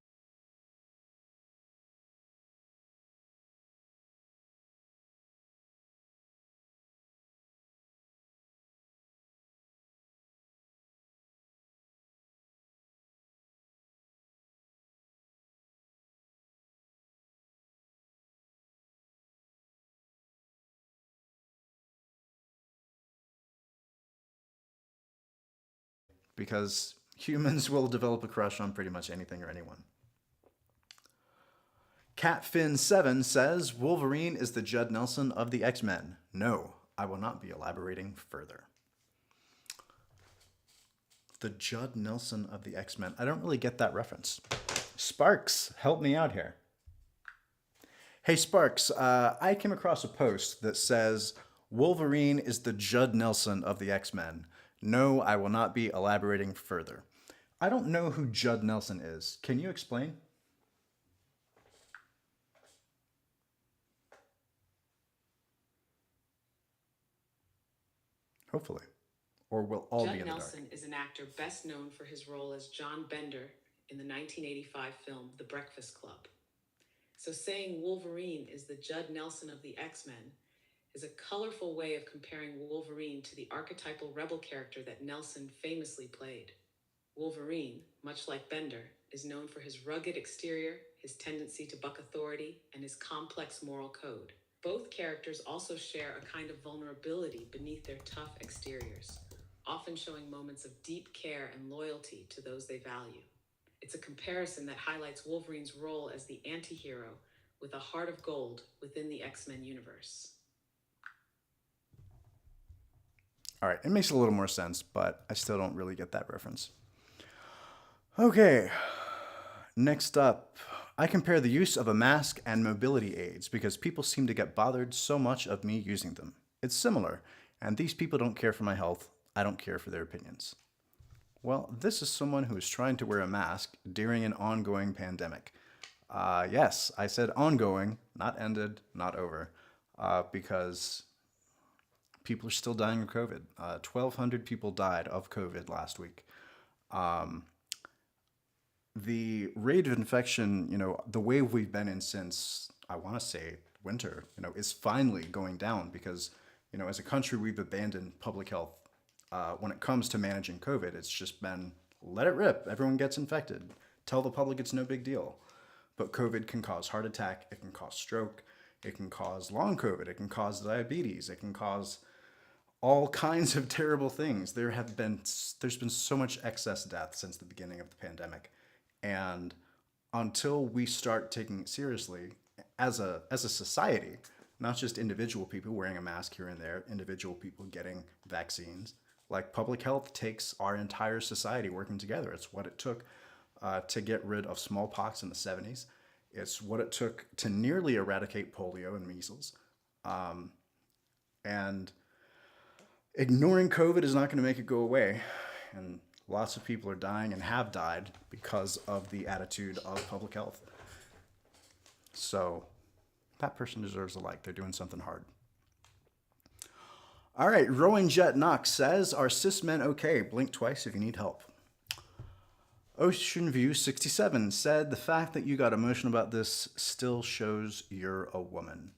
because humans will develop a crush on pretty much anything or anyone. Catfin7 says, Wolverine is the Judd Nelson of the X-Men. No, I will not be elaborating further. The Judd Nelson of the X-Men. I don't really get that reference. Sparks, help me out here. Hey Sparks, I came across a post that says, Wolverine is the Judd Nelson of the X-Men. No, I will not be elaborating further. I don't know who Judd Nelson is. Can you explain? Hopefully. Or we'll all be in the dark.
Judd Nelson is an actor best known for his role as John Bender in the 1985 film The Breakfast Club. So saying Wolverine is the Judd Nelson of the X-Men is a colorful way of comparing Wolverine to the archetypal rebel character that Nelson famously played. Wolverine, much like Bender, is known for his rugged exterior, his tendency to buck authority, and his complex moral code. Both characters also share a kind of vulnerability beneath their tough exteriors, often showing moments of deep care and loyalty to those they value. It's a comparison that highlights Wolverine's role as the anti-hero with a heart of gold within the X-Men universe.
All right, it makes a little more sense, but I still don't really get that reference. Okay, next up, I compare the use of a mask and mobility aids because people seem to get bothered so much of me using them. It's similar, and these people don't care for my health. I don't care for their opinions. Well, this is someone who is trying to wear a mask during an ongoing pandemic. Yes, I said ongoing, not ended, not over, because people are still dying of COVID. 1,200 people died of COVID last week. The rate of infection, you know, the wave we've been in since, I want to say, winter, you know, is finally going down because, you know, as a country, we've abandoned public health. When it comes to managing COVID, it's just been, let it rip. Everyone gets infected. Tell the public it's no big deal. But COVID can cause heart attack. It can cause stroke. It can cause long COVID. It can cause diabetes. It can cause all kinds of terrible things. There's been so much excess death since the beginning of the pandemic. And until we start taking it seriously as a society, not just individual people wearing a mask here and there, individual people getting vaccines, like public health takes our entire society working together. It's what it took to get rid of smallpox in the 70s. It's what it took to nearly eradicate polio and measles. And ignoring COVID is not going to make it go away. And lots of people are dying and have died because of the attitude of public health. So that person deserves a like. They're doing something hard. All right, Rowan Jet Knox says, are cis men okay? Blink twice if you need help. Ocean View 67 said, the fact that you got emotional about this still shows you're a woman.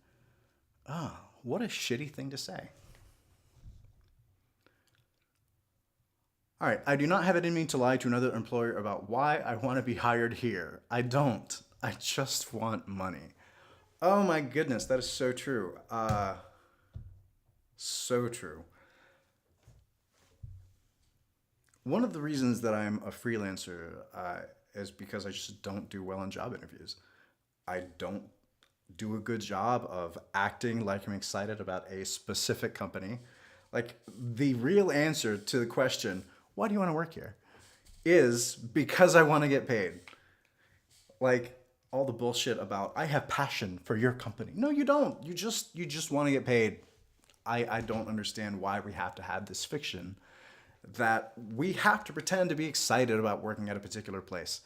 Ah, what a shitty thing to say. All right, I do not have it in me to lie to another employer about why I want to be hired here. I don't. I just want money. Oh my goodness, that is so true. So true. one of the reasons that I'm a freelancer is because I just don't do well in job interviews. I don't do a good job of acting like I'm excited about a specific company. Like, the real answer to the question, why do you want to work here, is because I want to get paid. Like, all the bullshit about, I have passion for your company. No, you don't. You just want to get paid. I don't understand why we have to have this fiction that we have to pretend to be excited about working at a particular place.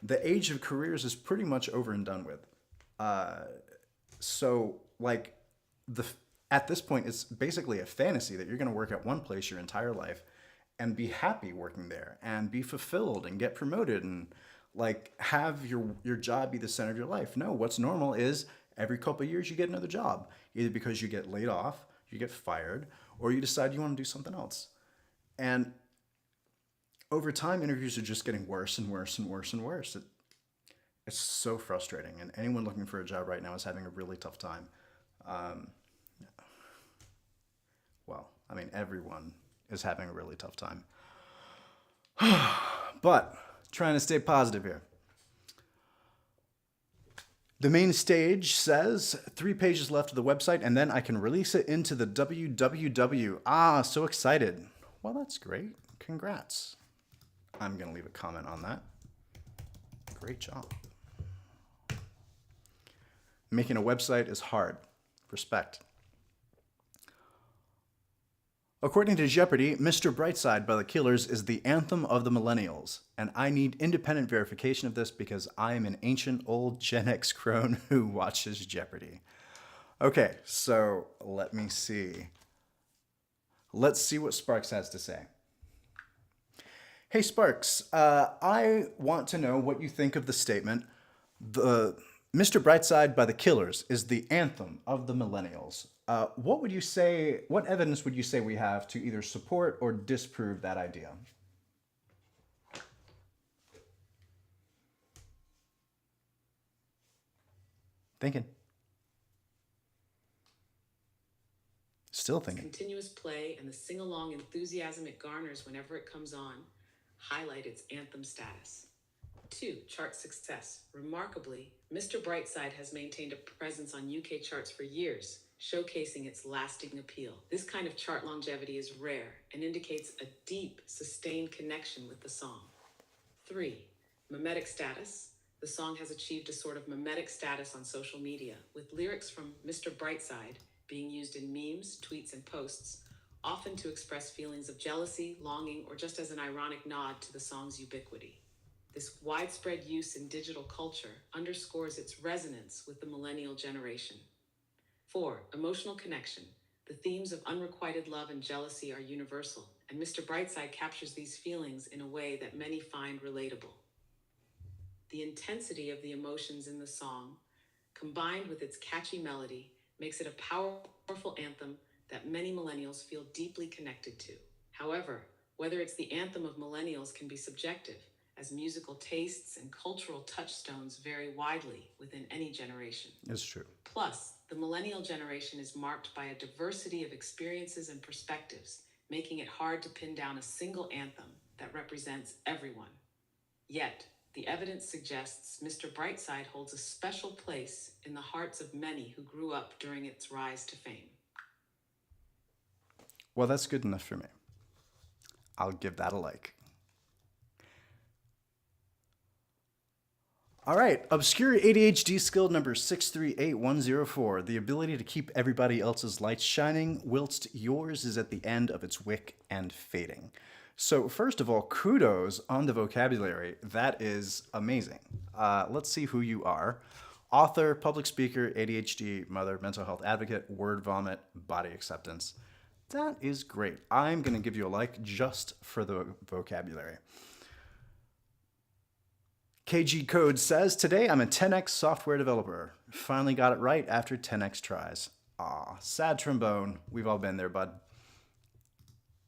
The age of careers is pretty much over and done with. So, like, at this point, it's basically a fantasy that you're going to work at one place your entire life and be happy working there and be fulfilled and get promoted and, like, have your job be the center of your life. No, what's normal is every couple of years you get another job, either because you get laid off, you get fired, or you decide you want to do something else. And over time, interviews are just getting worse and worse and worse and worse. It's so frustrating, and anyone looking for a job right now is having a really tough time. Well, I mean, everyone is having a really tough time. But trying to stay positive here. The main stage says 3 pages left of the website, and then I can release it into the www. Ah, so excited. Well, that's great. Congrats. I'm going to leave a comment on that. Great job. Making a website is hard. Respect. According to Jeopardy, Mr. Brightside by the Killers is the anthem of the millennials, and I need independent verification of this because I am an ancient old Gen X crone who watches Jeopardy. Okay, so let me see. Let's see what Sparks has to say. Hey Sparks, I want to know what you think of the statement, the Mr. Brightside by the Killers is the anthem of the millennials. What would you say, what evidence would you say we have to either support or disprove that idea? Thinking. Still thinking.
Continuous play and the sing-along enthusiasm it garners whenever it comes on highlight its anthem status. 2. Chart success. Remarkably, Mr. Brightside has maintained a presence on UK charts for years, showcasing its lasting appeal. This kind of chart longevity is rare and indicates a deep, sustained connection with the song. 3. Mimetic status. The song has achieved a sort of mimetic status on social media, with lyrics from Mr. Brightside being used in memes, tweets, and posts, often to express feelings of jealousy, longing, or just as an ironic nod to the song's ubiquity. This widespread use in digital culture underscores its resonance with the millennial generation. 4. Emotional connection. The themes of unrequited love and jealousy are universal, and Mr. Brightside captures these feelings in a way that many find relatable. The intensity of the emotions in the song, combined with its catchy melody, makes it a powerful anthem that many millennials feel deeply connected to. However, whether it's the anthem of millennials can be subjective, as musical tastes and cultural touchstones vary widely within any generation.
It's true.
Plus, the millennial generation is marked by a diversity of experiences and perspectives, making it hard to pin down a single anthem that represents everyone. Yet, the evidence suggests Mr. Brightside holds a special place in the hearts of many who grew up during its rise to fame.
Well, that's good enough for me. I'll give that a like. All right, obscure ADHD skill number 638104, the ability to keep everybody else's lights shining whilst yours is at the end of its wick and fading. So first of all, kudos on the vocabulary. That is amazing. Let's see who you are. Author, public speaker, ADHD, mother, mental health advocate, word vomit, body acceptance. That is great. I'm going to give you a like just for the vocabulary. KG Code says, today I'm a 10x software developer. Finally got it right after 10x tries. Aw, sad trombone. We've all been there, bud.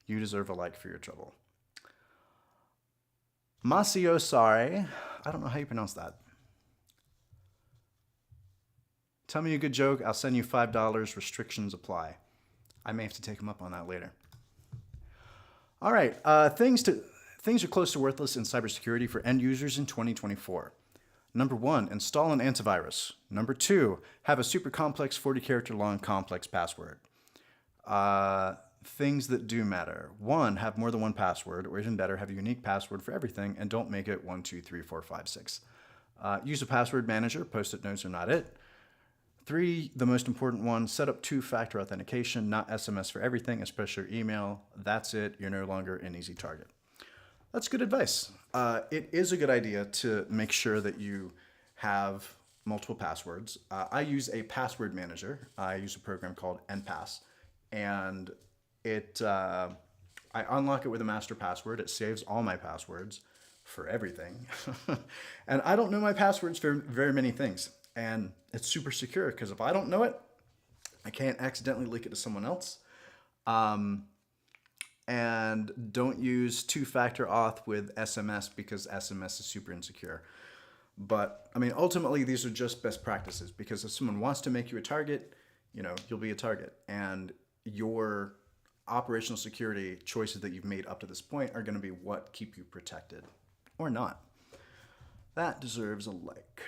You deserve a like for your trouble. Masio Sare, I don't know how you pronounce that. Tell me a good joke, I'll send you $5, restrictions apply. I may have to take him up on that later. All right, things are close to worthless in cybersecurity for end users in 2024. Number 1, install an antivirus. Number 2, have a super complex 40-character long complex password. Things that do matter. 1, have more than one password, or even better, have a unique password for everything, and don't make it 1, 2, 3, 4, 5, 6. Use a password manager. Post-it notes are not it. 3, the most important one, set up two-factor authentication, not SMS for everything, especially your email. That's it. You're no longer an easy target. That's good advice. It is a good idea to make sure that you have multiple passwords. I use a password manager. I use a program called NPass, and I unlock it with a master password. It saves all my passwords for everything. And I don't know my passwords for very many things. And it's super secure because if I don't know it, I can't accidentally leak it to someone else. And don't use two-factor auth with SMS because SMS is super insecure. But I mean, ultimately, these are just best practices because if someone wants to make you a target, you'll be a target. And your operational security choices that you've made up to this point are going to be what keep you protected or not. That deserves a like.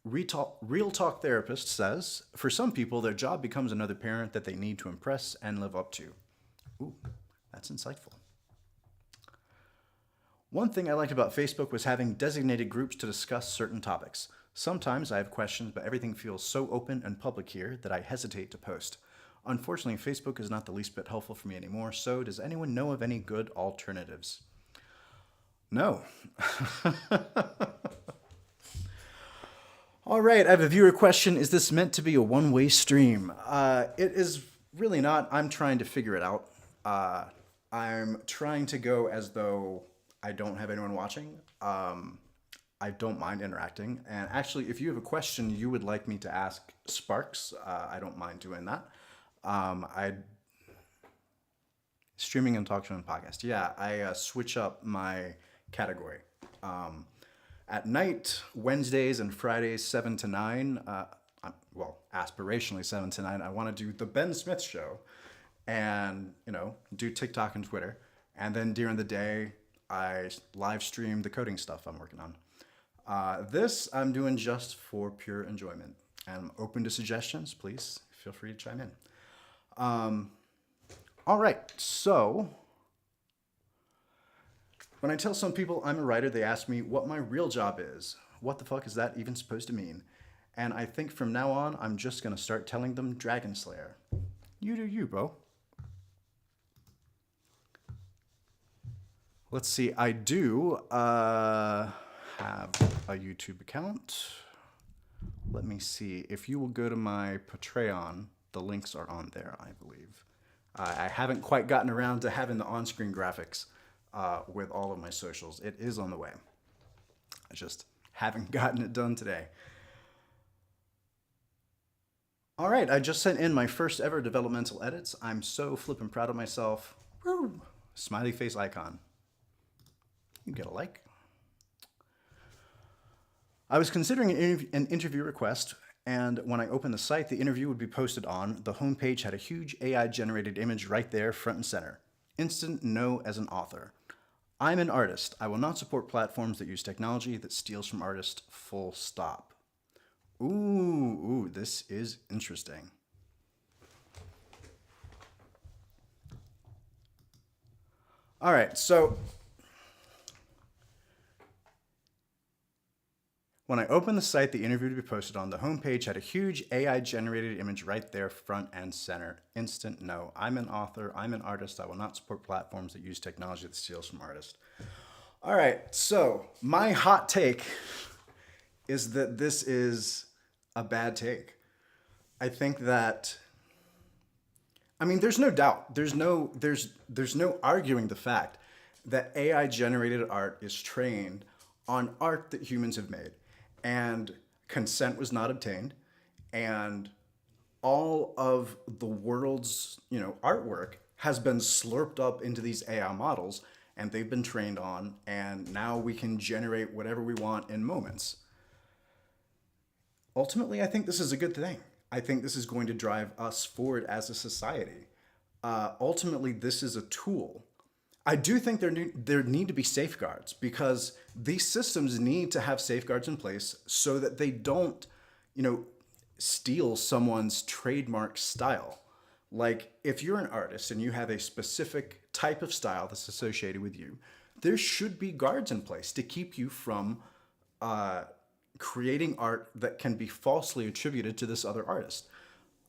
Real Talk Therapist says, for some people, their job becomes another parent that they need to impress and live up to. Ooh, that's insightful. One thing I liked about Facebook was having designated groups to discuss certain topics. Sometimes I have questions, but everything feels so open and public here that I hesitate to post. Unfortunately, Facebook is not the least bit helpful for me anymore, so does anyone know of any good alternatives? No. All right, I have a viewer question. Is this meant to be a one-way stream? It is really not. I'm trying to figure it out. I'm trying to go as though I don't have anyone watching. I don't mind interacting. And actually, if you have a question you would like me to ask Sparks, I don't mind doing that. Streaming and talk show and podcast. Yeah, I switch up my category. At night, Wednesdays and Fridays, 7 to 9, well, aspirationally 7 to 9, I want to do the Ben Smith Show and, do TikTok and Twitter. And then during the day, I live stream the coding stuff I'm working on. This I'm doing just for pure enjoyment. And I'm open to suggestions. Please feel free to chime in. All right, so when I tell some people I'm a writer, they ask me what my real job is. What the fuck is that even supposed to mean? And I think from now on, I'm just going to start telling them Dragon Slayer. You do you, bro. Let's see, I do have a YouTube account. Let me see. If you will go to my Patreon, the links are on there, I believe. I haven't quite gotten around to having the on-screen graphics with all of my socials. It is on the way. I just haven't gotten it done today. All right, I just sent in my first ever developmental edits. I'm so flippin' proud of myself. Woo! Smiley face icon. You get a like. I was considering an interview request, and when I opened the site the interview would be posted on, the homepage had a huge AI-generated image right there, front and center. Instant no as an author. I'm an artist. I will not support platforms that use technology that steals from artists, full stop. Ooh, this is interesting. All right, so when I opened the site the interview to be posted on, the homepage had a huge AI-generated image right there, front and center. Instant no. I'm an author. I'm an artist. I will not support platforms that use technology that steals from artists. All right, so my hot take is that this is a bad take. I think that, there's no doubt. There's no arguing the fact that AI-generated art is trained on art that humans have made. And consent was not obtained, and all of the world's, artwork has been slurped up into these AI models, and they've been trained on, and now we can generate whatever we want in moments. Ultimately, I think this is a good thing. I think this is going to drive us forward as a society. Ultimately, this is a tool. I do think there need to be safeguards, because these systems need to have safeguards in place so that they don't, steal someone's trademark style. Like, if you're an artist and you have a specific type of style that's associated with you, there should be guards in place to keep you from creating art that can be falsely attributed to this other artist.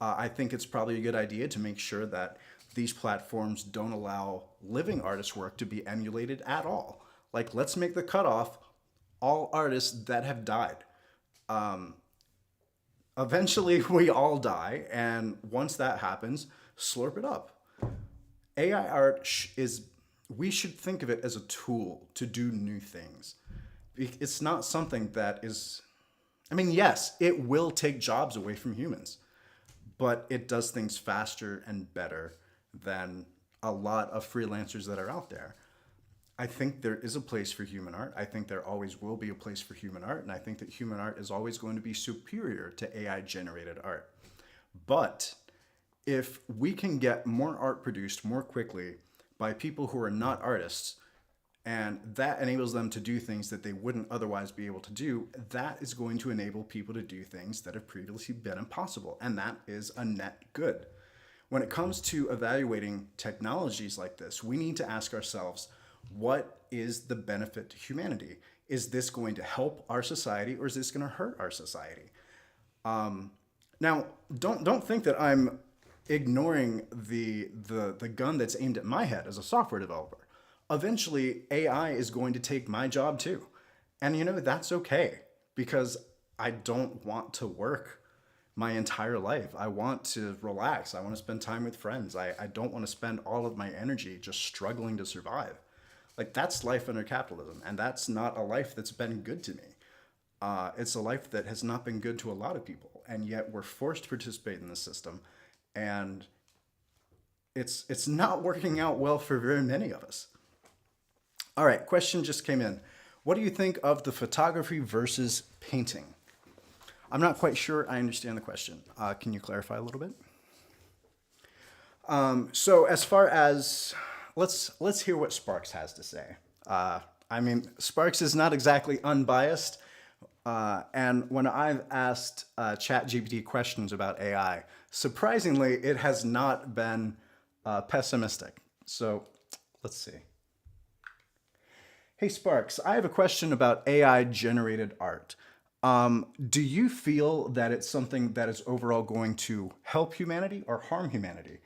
I think it's probably a good idea to make sure that these platforms don't allow living artists' work to be emulated at all. Like, let's make the cutoff all artists that have died. Eventually, we all die, and once that happens, slurp it up. AI art we should think of it as a tool to do new things. It's not something that is, yes, it will take jobs away from humans, but it does things faster and better than a lot of freelancers that are out there. I think there is a place for human art. I think there always will be a place for human art. And I think that human art is always going to be superior to AI-generated art. But if we can get more art produced more quickly by people who are not artists, and that enables them to do things that they wouldn't otherwise be able to do, that is going to enable people to do things that have previously been impossible. And that is a net good. When it comes to evaluating technologies like this, we need to ask ourselves, what is the benefit to humanity? Is this going to help our society, or is this going to hurt our society? Now, don't think that I'm ignoring the gun that's aimed at my head as a software developer. Eventually, AI is going to take my job too. And that's okay, because I don't want to work my entire life. I want to relax. I want to spend time with friends. I don't want to spend all of my energy just struggling to survive. Like, that's life under capitalism, and that's not a life that's been good to me. It's a life that has not been good to a lot of people, and yet we're forced to participate in the system, and it's not working out well for very many of us. All right, question just came in. What do you think of the photography versus painting? I'm not quite sure I understand the question. Can you clarify a little bit? So as far as, let's hear what Sparks has to say. Sparks is not exactly unbiased. And when I've asked ChatGPT questions about AI, surprisingly, it has not been pessimistic. So let's see. Hey, Sparks, I have a question about AI-generated art. Do you feel that it's something that is overall going to help humanity or harm humanity?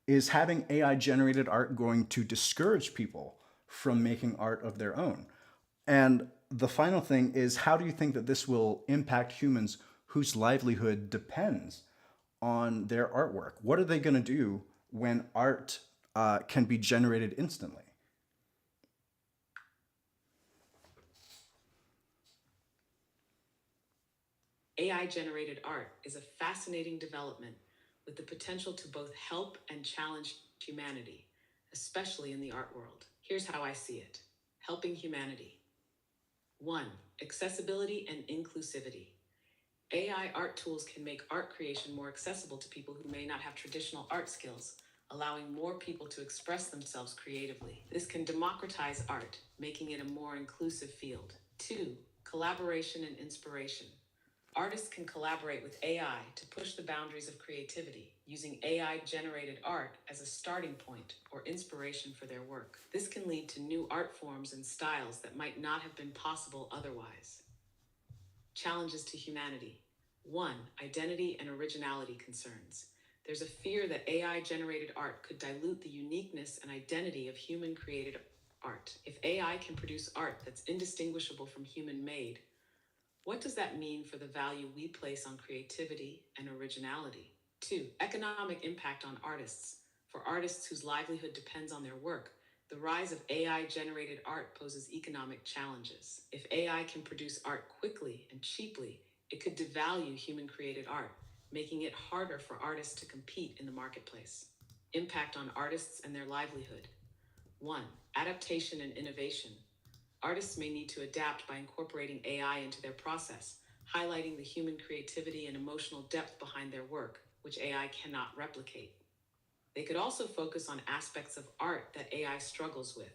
Is having AI-generated art going to discourage people from making art of their own? And the final thing is, how do you think that this will impact humans whose livelihood depends on their artwork? What are they going to do when art can be generated instantly?
AI-generated art is a fascinating development with the potential to both help and challenge humanity, especially in the art world. Here's how I see it. Helping humanity. 1. Accessibility and inclusivity. AI art tools can make art creation more accessible to people who may not have traditional art skills, allowing more people to express themselves creatively. This can democratize art, making it a more inclusive field. 2. Collaboration and inspiration. Artists can collaborate with AI to push the boundaries of creativity, using AI-generated art as a starting point or inspiration for their work. This can lead to new art forms and styles that might not have been possible otherwise. Challenges to humanity. 1. Identity and originality concerns. There's a fear that AI-generated art could dilute the uniqueness and identity of human-created art. If AI can produce art that's indistinguishable from human-made, what does that mean for the value we place on creativity and originality? 2. Economic impact on artists. For artists whose livelihood depends on their work, the rise of AI-generated art poses economic challenges. If AI can produce art quickly and cheaply, it could devalue human-created art, making it harder for artists to compete in the marketplace. Impact on artists and their livelihood. 1. Adaptation and innovation. Artists may need to adapt by incorporating AI into their process, highlighting the human creativity and emotional depth behind their work, which AI cannot replicate. They could also focus on aspects of art that AI struggles with,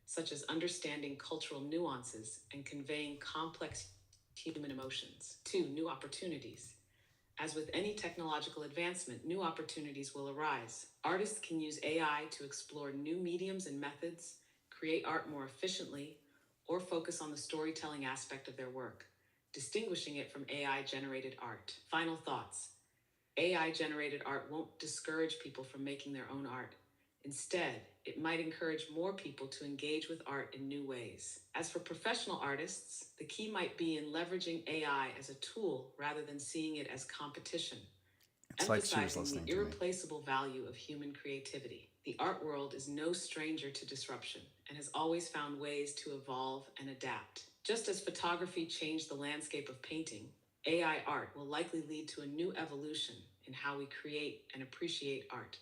such as understanding cultural nuances and conveying complex human emotions. 2. New opportunities. As with any technological advancement, new opportunities will arise. Artists can use AI to explore new mediums and methods, create art more efficiently, or focus on the storytelling aspect of their work, distinguishing it from AI-generated art. Final thoughts. AI-generated art won't discourage people from making their own art. Instead, it might encourage more people to engage with art in new ways. As for professional artists, the key might be in leveraging AI as a tool rather than seeing it as competition,
It's like she was
emphasizing
listening
the
to me.
irreplaceable value of human creativity. The art world is no stranger to disruption and has always found ways to evolve and adapt. Just as photography changed the landscape of painting, AI art will likely lead to a new evolution in how we create and appreciate art.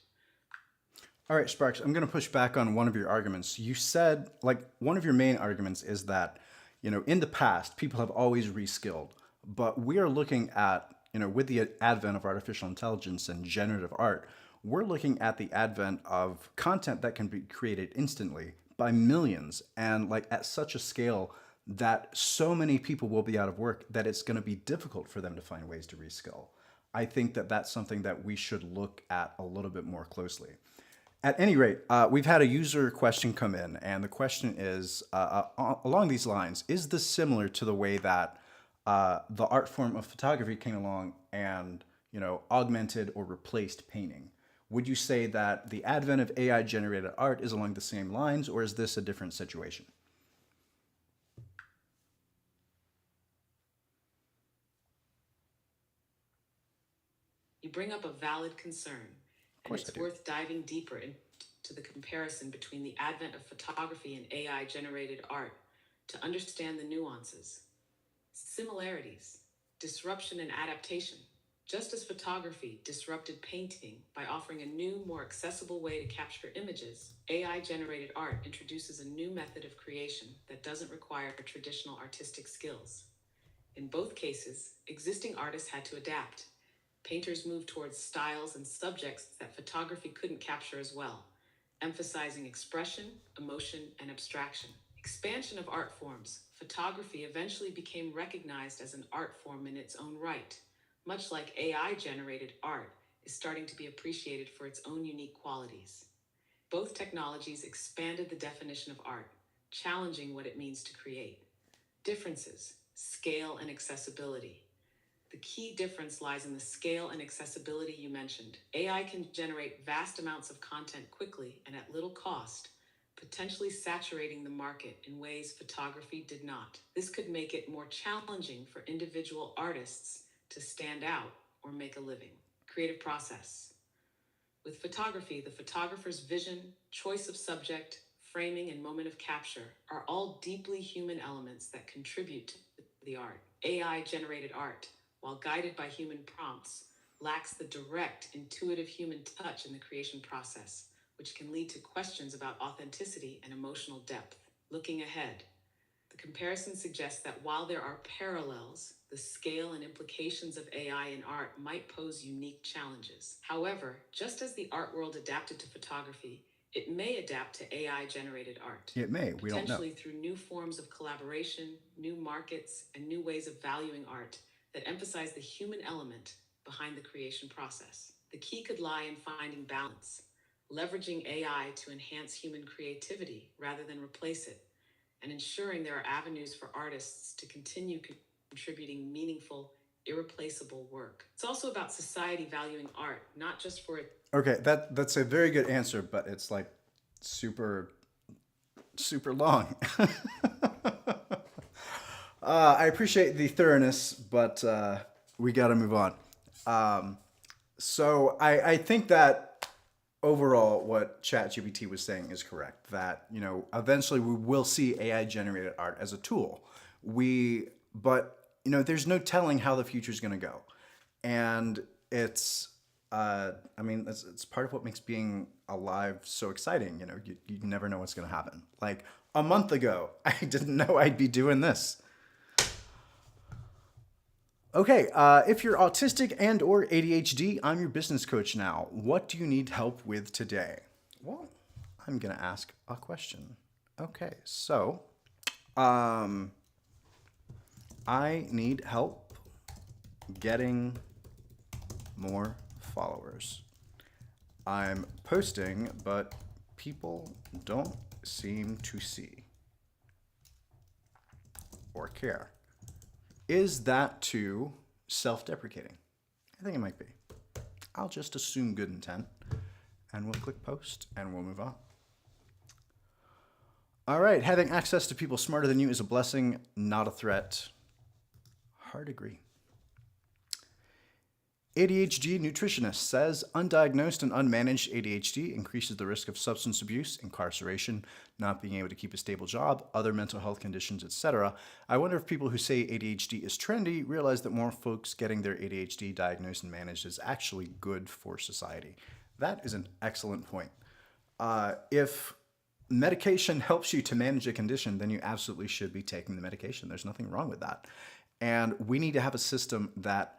All right, Sparks, I'm going to push back on one of your arguments. You said, like, one of your main arguments is that, in the past, people have always reskilled, but we are looking at, with the advent of artificial intelligence and generative art, we're looking at the advent of content that can be created instantly by millions and like at such a scale that so many people will be out of work that it's going to be difficult for them to find ways to reskill. I think that that's something that we should look at a little bit more closely. At any rate, we've had a user question come in, and the question is, along these lines, is this similar to the way that the art form of photography came along and, augmented or replaced painting? Would you say that the advent of AI-generated art is along the same lines, or is this a different situation?
You bring up a valid concern, and it's worth diving deeper into the comparison between the advent of photography and AI-generated art to understand the nuances, similarities, disruption, and adaptation. Just as photography disrupted painting by offering a new, more accessible way to capture images, AI-generated art introduces a new method of creation that doesn't require traditional artistic skills. In both cases, existing artists had to adapt. Painters moved towards styles and subjects that photography couldn't capture as well, emphasizing expression, emotion, and abstraction. Expansion of art forms. Photography eventually became recognized as an art form in its own right, much like AI-generated art is starting to be appreciated for its own unique qualities. Both technologies expanded the definition of art, challenging what it means to create. Differences: scale and accessibility. The key difference lies in the scale and accessibility you mentioned. AI can generate vast amounts of content quickly and at little cost, potentially saturating the market in ways photography did not. This could make it more challenging for individual artists to stand out or make a living. Creative process. With photography, the photographer's vision, choice of subject, framing, and moment of capture are all deeply human elements that contribute to the art. AI-generated art, while guided by human prompts, lacks the direct, intuitive human touch in the creation process, which can lead to questions about authenticity and emotional depth. Looking ahead, the comparison suggests that while there are parallels, the scale and implications of AI in art might pose unique challenges. However, just as the art world adapted to photography, it may adapt to AI-generated art.
It may, we don't know.
Potentially through new forms of collaboration, new markets, and new ways of valuing art that emphasize the human element behind the creation process. The key could lie in finding balance, leveraging AI to enhance human creativity rather than replace it, and ensuring there are avenues for artists to continue contributing meaningful, irreplaceable work. It's also about society valuing art, not just for it.
Okay, that's a very good answer, but it's like super long. I appreciate the thoroughness, but we got to move on. So I think that overall what ChatGPT was saying is correct, that, eventually we will see AI-generated art as a tool. But there's no telling how the future is going to go. And it's part of what makes being alive so exciting. You never know what's going to happen. Like a month ago, I didn't know I'd be doing this. Okay, if you're autistic and or ADHD, I'm your business coach now. What do you need help with today? Well, I'm going to ask a question. Okay, so I need help getting more followers. I'm posting, but people don't seem to see or care. Is that too self-deprecating? I think it might be. I'll just assume good intent, and we'll click post, and we'll move on. All right, having access to people smarter than you is a blessing, not a threat. Hard agree. ADHD nutritionist says undiagnosed and unmanaged ADHD increases the risk of substance abuse, incarceration, not being able to keep a stable job, other mental health conditions, etc. I wonder if people who say ADHD is trendy realize that more folks getting their ADHD diagnosed and managed is actually good for society. That is an excellent point. If medication helps you to manage a condition, then you absolutely should be taking the medication. There's nothing wrong with that. And we need to have a system that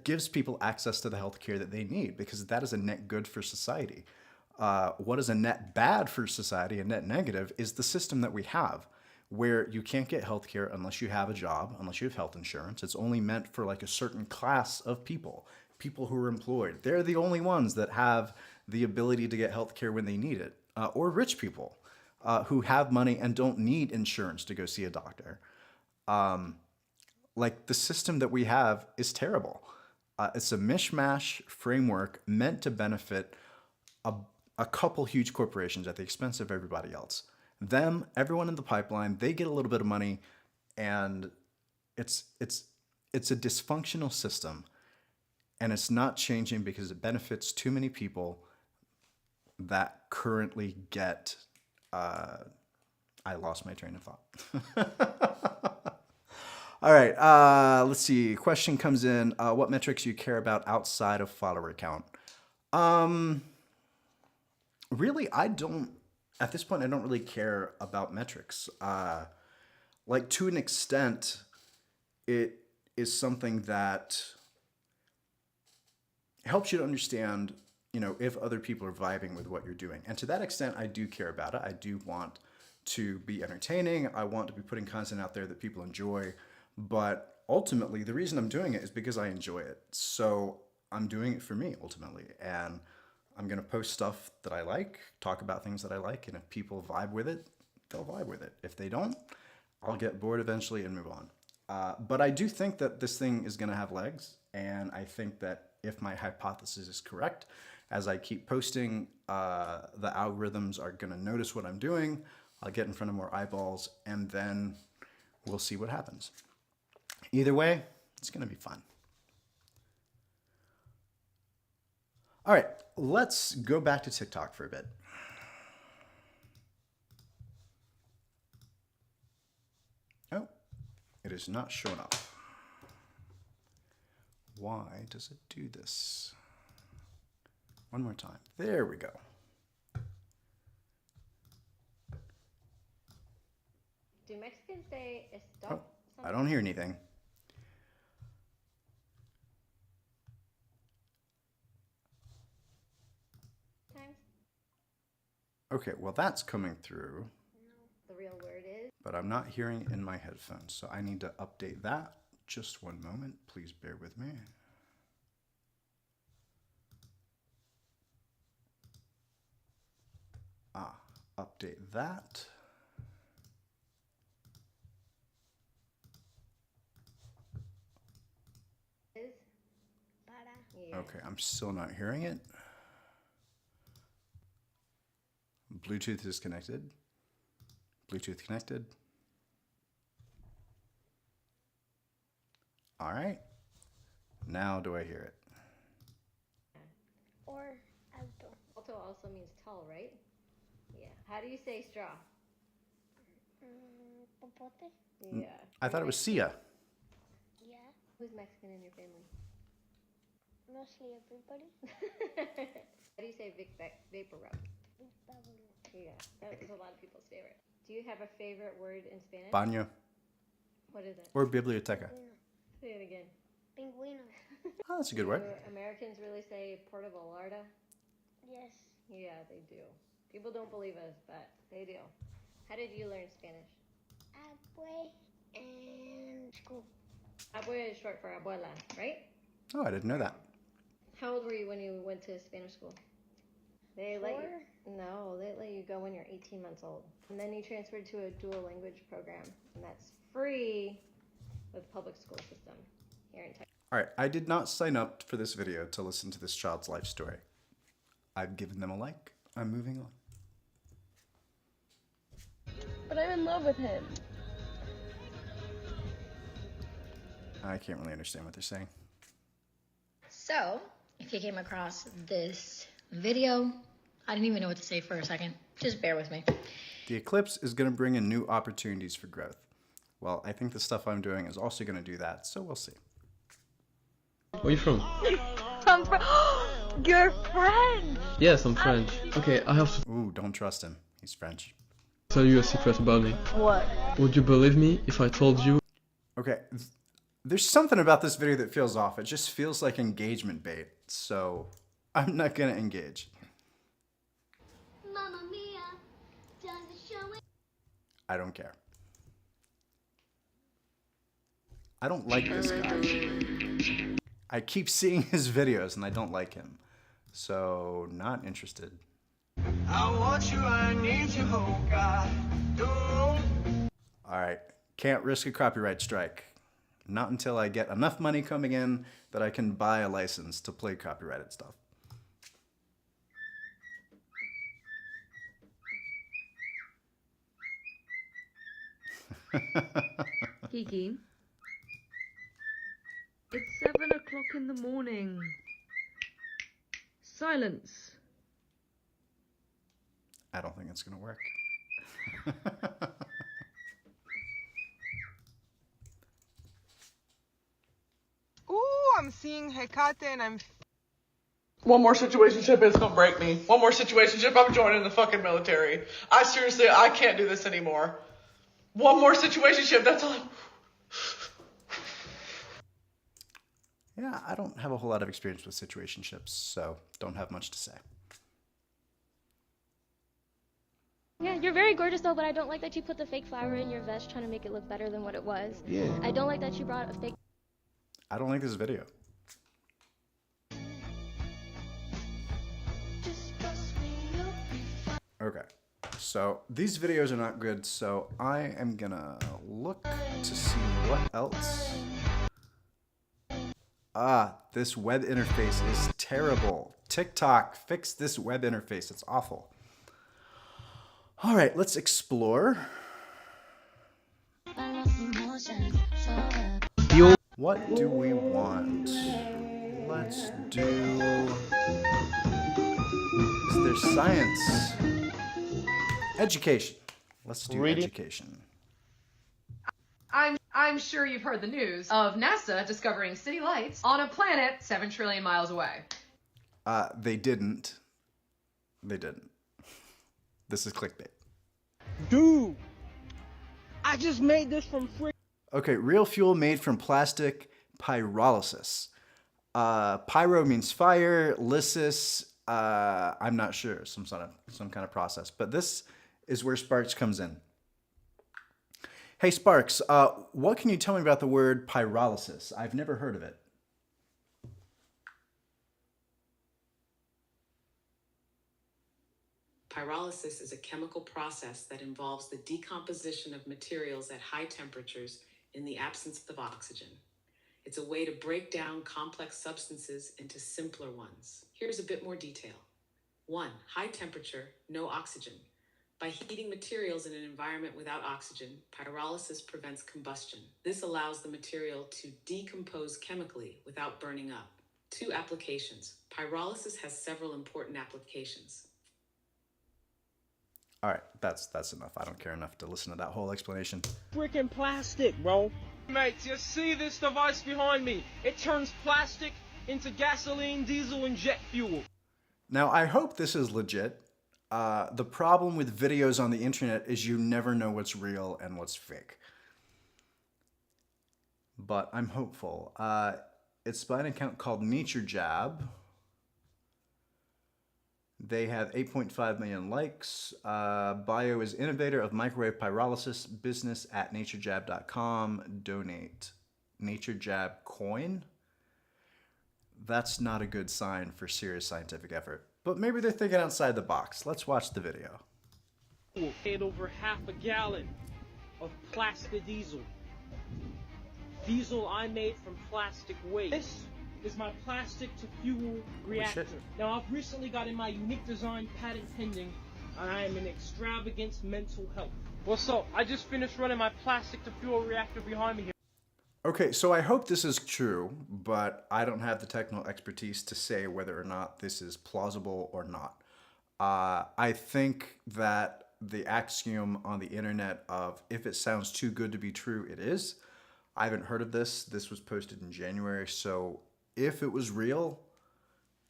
gives people access to the health care that they need, because that is a net good for society. What is a net bad for society, a net negative, is the system that we have, where you can't get health care unless you have a job, unless you have health insurance. It's only meant for like a certain class of people, people who are employed. They're the only ones that have the ability to get health care when they need it. Or rich people who have money and don't need insurance to go see a doctor. Like, the system that we have is terrible. It's a mishmash framework meant to benefit a couple huge corporations at the expense of everybody else. Them, everyone in the pipeline, they get a little bit of money, and it's a dysfunctional system, and it's not changing because it benefits too many people that currently get, I lost my train of thought. All right, let's see. Question comes in. What metrics do you care about outside of follower count? Really, at this point, I don't really care about metrics. Like, to an extent, it is something that helps you to understand, if other people are vibing with what you're doing. And to that extent, I do care about it. I do want to be entertaining. I want to be putting content out there that people enjoy. But ultimately, the reason I'm doing it is because I enjoy it. So I'm doing it for me, ultimately. And I'm going to post stuff that I like, talk about things that I like. And if people vibe with it, they'll vibe with it. If they don't, I'll get bored eventually and move on. But I do think that this thing is going to have legs. And I think that if my hypothesis is correct, as I keep posting, the algorithms are going to notice what I'm doing. I'll get in front of more eyeballs, and then we'll see what happens. Either way, it's going to be fun. All right, let's go back to TikTok for a bit. Oh, it is not showing up. Why does it do this? One more time. There we go.
Do Mexicans say stop?
Oh, I don't hear anything.
Times?
Okay, well, that's coming through.
The real word is?
But I'm not hearing it in my headphones, so I need to update that. Just one moment. Please bear with me. Update that. Okay, I'm still not hearing it. Bluetooth is connected. Bluetooth connected. All right. Now do I hear it?
Or alto. Alto also means tall, right? Yeah. How do you say straw?
Popote?
Yeah.
I thought it was Sia.
Yeah.
Who's Mexican in your family?
Mostly everybody.
How do you say vapor rub? Yeah, that was a lot of people's favorite. Do you have a favorite word in Spanish?
Baño.
What is it?
Or biblioteca.
Say it again.
Pingüino.
Oh, that's a good word.
Do Americans really say porta volarda?
Yes.
Yeah, they do. People don't believe us, but they do. How did you learn Spanish?
Abue in school.
Abue is short for abuela, right?
Oh, I didn't know that.
How old were you when you went to Spanish school? They let you. No, they let you go when you're 18 months old. And then you transferred to a dual language program, and that's free with the public school system here in Texas.
All right, I did not sign up for this video to listen to this child's life story. I've given them a like. I'm moving on.
But I'm in love with him.
I can't really understand what they're saying.
So, if you came across this video, I didn't even know what to say for a second. Just bear with me.
The eclipse is going to bring in new opportunities for growth. Well, I think the stuff I'm doing is also going to do that, so we'll see.
Where are you from?
I'm You're French!
Yes, I'm French. Okay, I have to
Ooh, don't trust him. He's French.
tell you a secret about me.
What?
Would you believe me if I told you?
Okay, there's something about this video that feels off. It just feels like engagement bait, so I'm not going to engage.
Mamma Mia, does it show it?
I don't care. I don't like this guy. I keep seeing his videos and I don't like him. So, not interested.
I want you, I need you, oh God. Don't.
Alright, can't risk a copyright strike. Not until I get enough money coming in that I can buy a license to play copyrighted stuff.
Kiki, it's 7 o'clock in the morning. Silence.
I don't think it's gonna work.
Ooh, I'm seeing Hecate and I'm...
One more situationship, it's gonna break me. One more situationship, I'm joining the fucking military. I can't do this anymore. One more situationship, that's all.
Yeah, I don't have a whole lot of experience with situationships, so don't have much to say.
Yeah, you're very gorgeous though, but I don't like that you put the fake flower in your vest trying to make it look better than what it was.
Yeah.
I don't like that you brought a fake...
I don't like this video. Okay, so these videos are not good, so I am gonna look to see what else. Ah, this web interface is terrible. TikTok, fix this web interface, it's awful. All right, let's explore. What do we want? Let's do... Is there science? Education. Let's do education.
I'm sure you've heard the news of NASA discovering city lights on a planet 7 trillion miles away.
They didn't. They didn't. This is clickbait.
Dude, I just made this from free.
Okay, real fuel made from plastic pyrolysis. Pyro means fire, lysis, I'm not sure, some kind of process. But this is where Sparks comes in. Hey Sparks, what can you tell me about the word pyrolysis? I've never heard of it.
Pyrolysis is a chemical process that involves the decomposition of materials at high temperatures in the absence of oxygen. It's a way to break down complex substances into simpler ones. Here's a bit more detail. 1. High temperature, no oxygen. By heating materials in an environment without oxygen, pyrolysis prevents combustion. This allows the material to decompose chemically without burning up. 2. Applications. Pyrolysis has several important applications.
All right, that's enough. I don't care enough to listen to that whole explanation.
Freaking plastic, bro.
Mates, you see this device behind me? It turns plastic into gasoline, diesel, and jet fuel.
Now, I hope this is legit. The problem with videos on the internet is you never know what's real and what's fake. But I'm hopeful. It's by an account called Nature Jab. They have 8.5 million likes. Bio is innovator of microwave pyrolysis business at naturejab.com. Donate. Naturejab coin? That's not a good sign for serious scientific effort. But maybe they're thinking outside the box. Let's watch the video.
Paid over half a gallon of plastic diesel. Diesel I made from plastic waste. This is my plastic to fuel reactor. Now I've recently gotten my unique design patent pending, and I am in extravagant mental health. What's up? I just finished running my plastic to fuel reactor behind me here.
Okay, so I hope this is true, but I don't have the technical expertise to say whether or not this is plausible or not. I think that the axiom on the internet of if it sounds too good to be true, it is. I haven't heard of this. This was posted in January, so if it was real,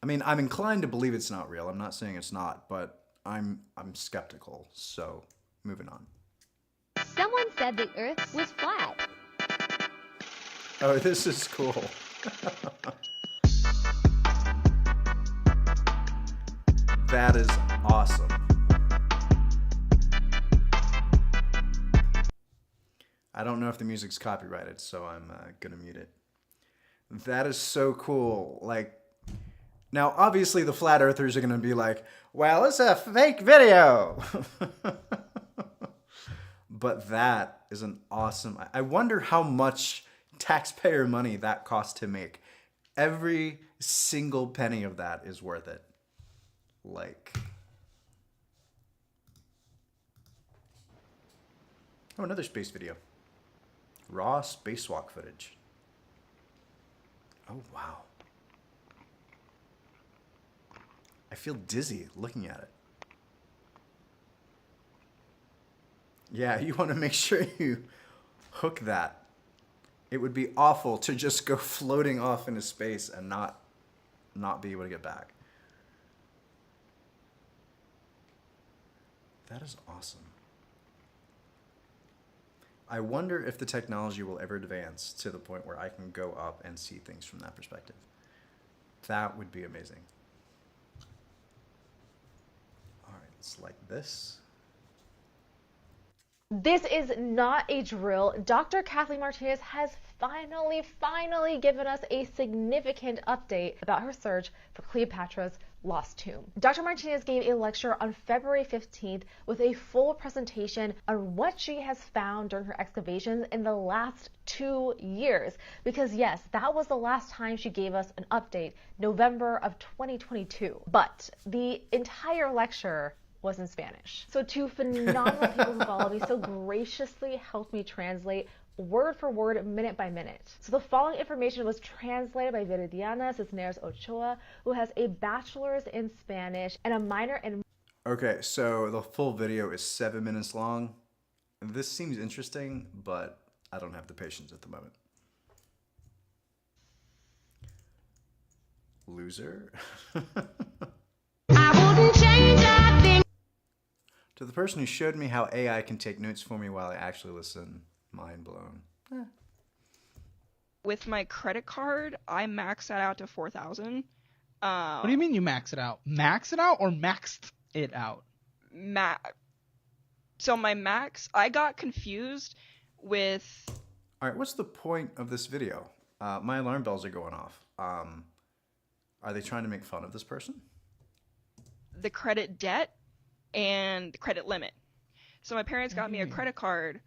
I mean, I'm inclined to believe it's not real. I'm not saying it's not, but I'm skeptical. So, moving on.
Someone said the Earth was flat.
Oh, this is cool. That is awesome. I don't know if the music's copyrighted, so I'm gonna mute it. That is so cool. Like, now obviously the flat earthers are gonna be like, well, it's a fake video. But that is an awesome, I wonder how much taxpayer money that costs to make. Every single penny of that is worth it. Like, oh, another space video. Raw spacewalk footage. Oh, wow. I feel dizzy looking at it. Yeah, you want to make sure you hook that. It would be awful to just go floating off into space and not be able to get back. That is awesome. I wonder if the technology will ever advance to the point where I can go up and see things from that perspective. That would be amazing. All right, it's like this.
This is not a drill. Dr. Kathleen Martinez has finally given us a significant update about her search for Cleopatra's lost tomb. Dr. Martinez gave a lecture on February 15th with a full presentation on what she has found during her excavations in the last 2 years. Because yes, that was the last time she gave us an update, November of 2022. But the entire lecture was in Spanish. So two phenomenal people who follow me so graciously helped me translate word for word, minute by minute. So the following information was translated by Viridiana Cisneros Ochoa, who has a bachelor's in Spanish and a minor in...
Okay, so the full video is 7 minutes long. This seems interesting, but I don't have the patience at the moment. Loser. I wouldn't change a thing. To the person who showed me how AI can take notes for me while I actually listen, mind blown.
With my credit card, I maxed that out to 4,000.
What do you mean you max it out? Max it out or maxed it out?
So my max, I got confused with...
All right, what's the point of this video? My alarm bells are going off. Are they trying to make fun of this person?
The credit debt and the credit limit. So my parents got me a credit card,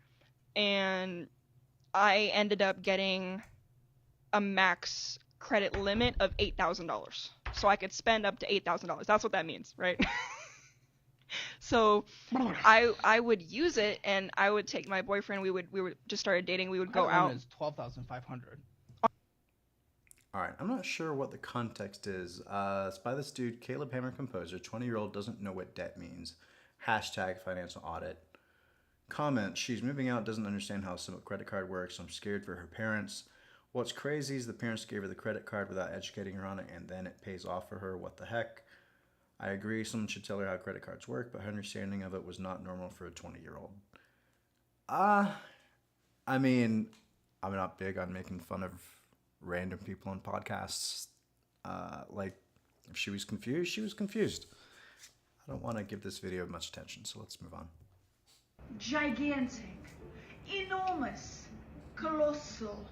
and I ended up getting a max credit limit of $8,000. So I could spend up to $8,000. That's what that means, right? So I would use it, and I would take my boyfriend. We would just started dating. We would go out.
It's 12,500.
All right, I'm not sure what the context is. It's by this dude, Caleb Hammer Composer, 20-year-old, doesn't know what debt means. Hashtag financial audit. Comment, she's moving out, doesn't understand how a simple credit card works. I'm scared for her parents. What's crazy is the parents gave her the credit card without educating her on it, and then it pays off for her. What the heck? I agree, someone should tell her how credit cards work, but her understanding of it was not normal for a 20-year-old. I mean, I'm not big on making fun of random people on podcasts. Like, if she was confused, she was confused. I don't want to give this video much attention, so let's move on.
Gigantic, enormous, colossal,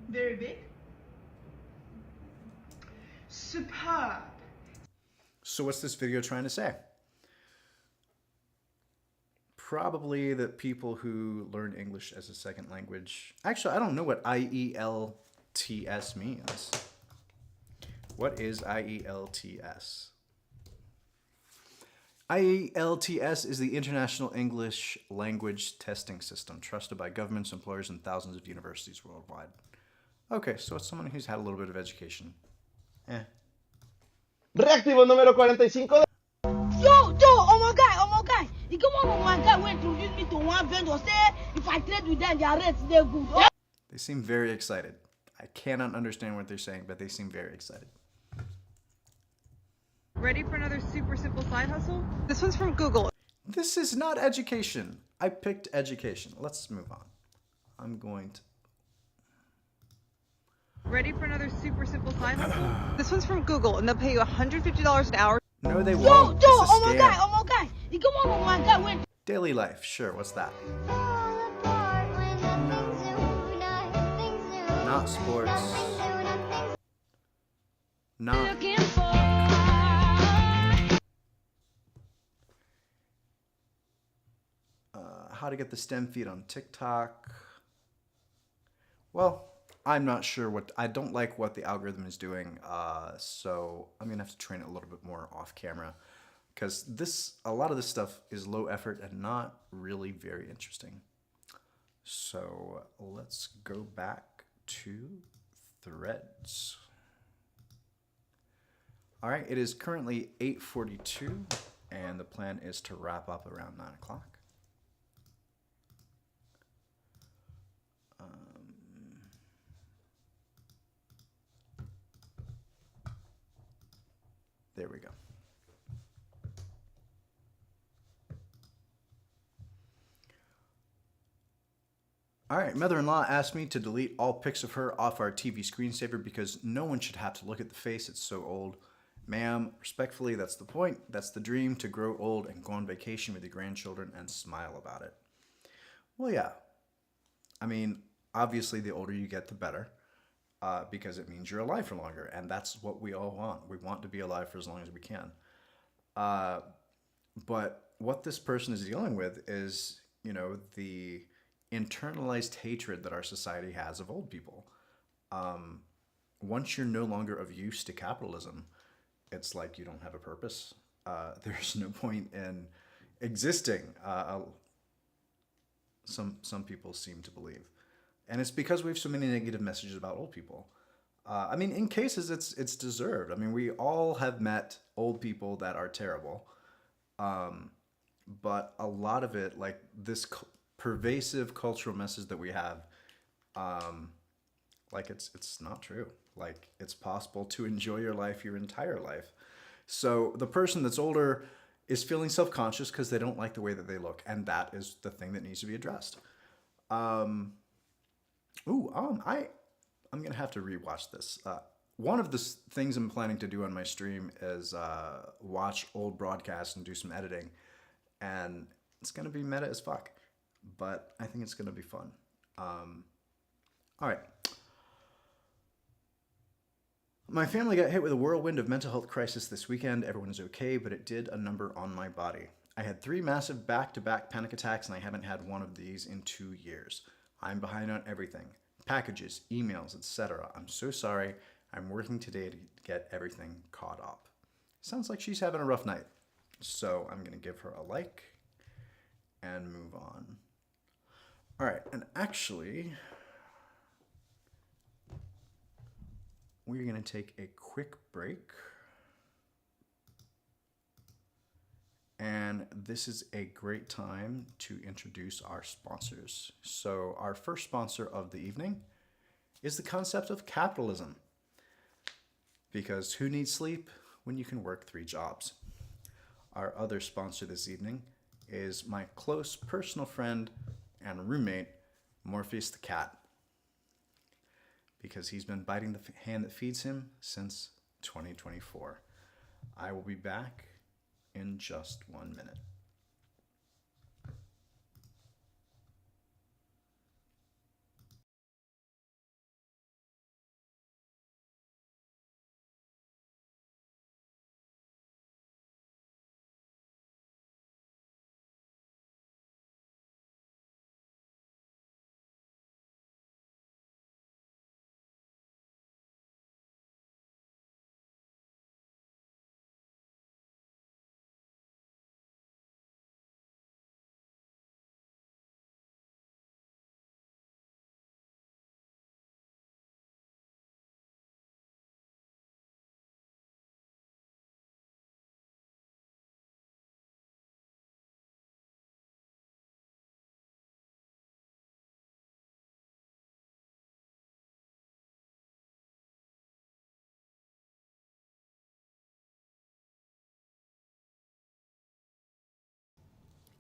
very big, superb.
So what's this video trying to say? Probably that people who learn English as a second language... Actually, I don't know what IELTS means. What is IELTS? IELTS is the International English Language Testing System, trusted by governments, employers, and thousands of universities worldwide. Okay, so it's someone who's had a little bit of education.
Reactivo número 45.
Yo, oh my guy. You come on, my guy went to introduce me to one vendor. Say if I trade with them, their rates they're good.
They seem very excited. I cannot understand what they're saying, but they seem very excited.
Ready for another super simple side hustle? This one's from Google.
This is not education. I picked education. Let's move on. I'm going to...
Ready for another super simple side hustle? This one's from Google, and they'll pay you $150 an hour.
No, they
Yo,
won't. It's a
oh my
scam.
guy. You come on, my guy went.
Daily life. Sure, what's that? Not sports. Not... How to get the STEM feed on TikTok. Well, I'm not sure what... I don't like what the algorithm is doing, so I'm going to have to train it a little bit more off camera. Because a lot of this stuff is low effort and not really very interesting. So let's go back to Threads. All right, it is currently 8:42, and the plan is to wrap up around 9 o'clock. There we go. All right, mother-in-law asked me to delete all pics of her off our TV screensaver because no one should have to look at the face. It's so old. Ma'am, respectfully, that's the point. That's the dream, to grow old and go on vacation with your grandchildren and smile about it. Well, yeah. I mean, obviously, the older you get, the better. Because it means you're alive for longer, and that's what we all want. We want to be alive for as long as we can. But what this person is dealing with is, you know, the internalized hatred that our society has of old people. Once you're no longer of use to capitalism, it's like you don't have a purpose. There's no point in existing. Some people seem to believe. And it's because we have so many negative messages about old people. I mean, in cases, it's deserved. I mean, we all have met old people that are terrible. But a lot of it, like this pervasive cultural message that we have, like it's not true. Like, it's possible to enjoy your life your entire life. So the person that's older is feeling self-conscious because they don't like the way that they look. And that is the thing that needs to be addressed. I'm going to have to rewatch this. One of the things I'm planning to do on my stream is watch old broadcasts and do some editing. And it's going to be meta as fuck. But I think it's going to be fun. All right. My family got hit with a whirlwind of mental health crisis this weekend. Everyone is okay, but it did a number on my body. I had 3 massive back-to-back panic attacks, and I haven't had one of these in 2 years. I'm behind on everything. Packages, emails, etc. I'm so sorry. I'm working today to get everything caught up. Sounds like she's having a rough night. So I'm going to give her a like and move on. All right, and actually, we're going to take a quick break. And this is a great time to introduce our sponsors. So our first sponsor of the evening is the concept of capitalism. Because who needs sleep when you can work 3 jobs? Our other sponsor this evening is my close personal friend and roommate, Morpheus the cat. Because he's been biting the hand that feeds him since 2024. I will be back in just 1 minute.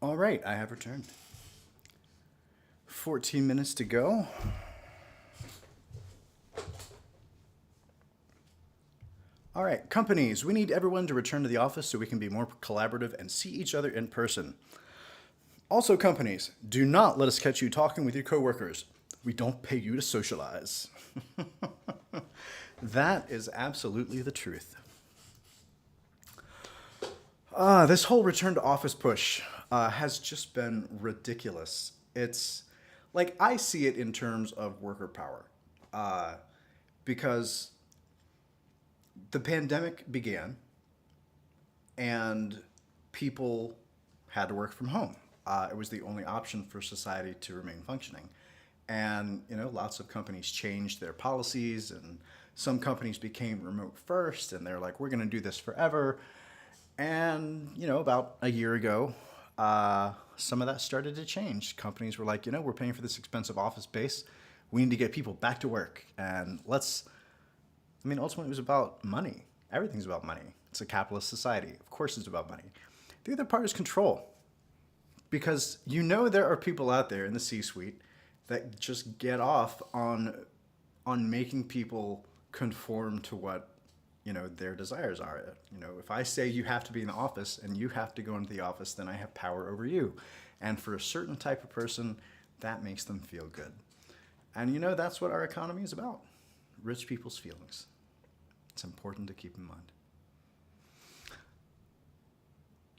All right, I have returned. 14 minutes to go. All right, companies, we need everyone to return to the office so we can be more collaborative and see each other in person. Also, companies, do not let us catch you talking with your coworkers. We don't pay you to socialize. That is absolutely the truth. This whole return to office push has just been ridiculous. It's like, I see it in terms of worker power, because the pandemic began and people had to work from home. It was the only option for society to remain functioning. And, you know, lots of companies changed their policies, and some companies became remote first, and they're like, we're going to do this forever. And, you know, about a year ago, some of that started to change. Companies were like, you know, we're paying for this expensive office space. We need to get people back to work. And ultimately it was about money. Everything's about money. It's a capitalist society. Of course it's about money. The other part is control. Because you know there are people out there in the C-suite that just get off on making people conform to what, you know, their desires are. You know, if I say you have to be in the office and you have to go into the office, then I have power over you. And for a certain type of person, that makes them feel good. And you know, that's what our economy is about. Rich people's feelings. It's important to keep in mind.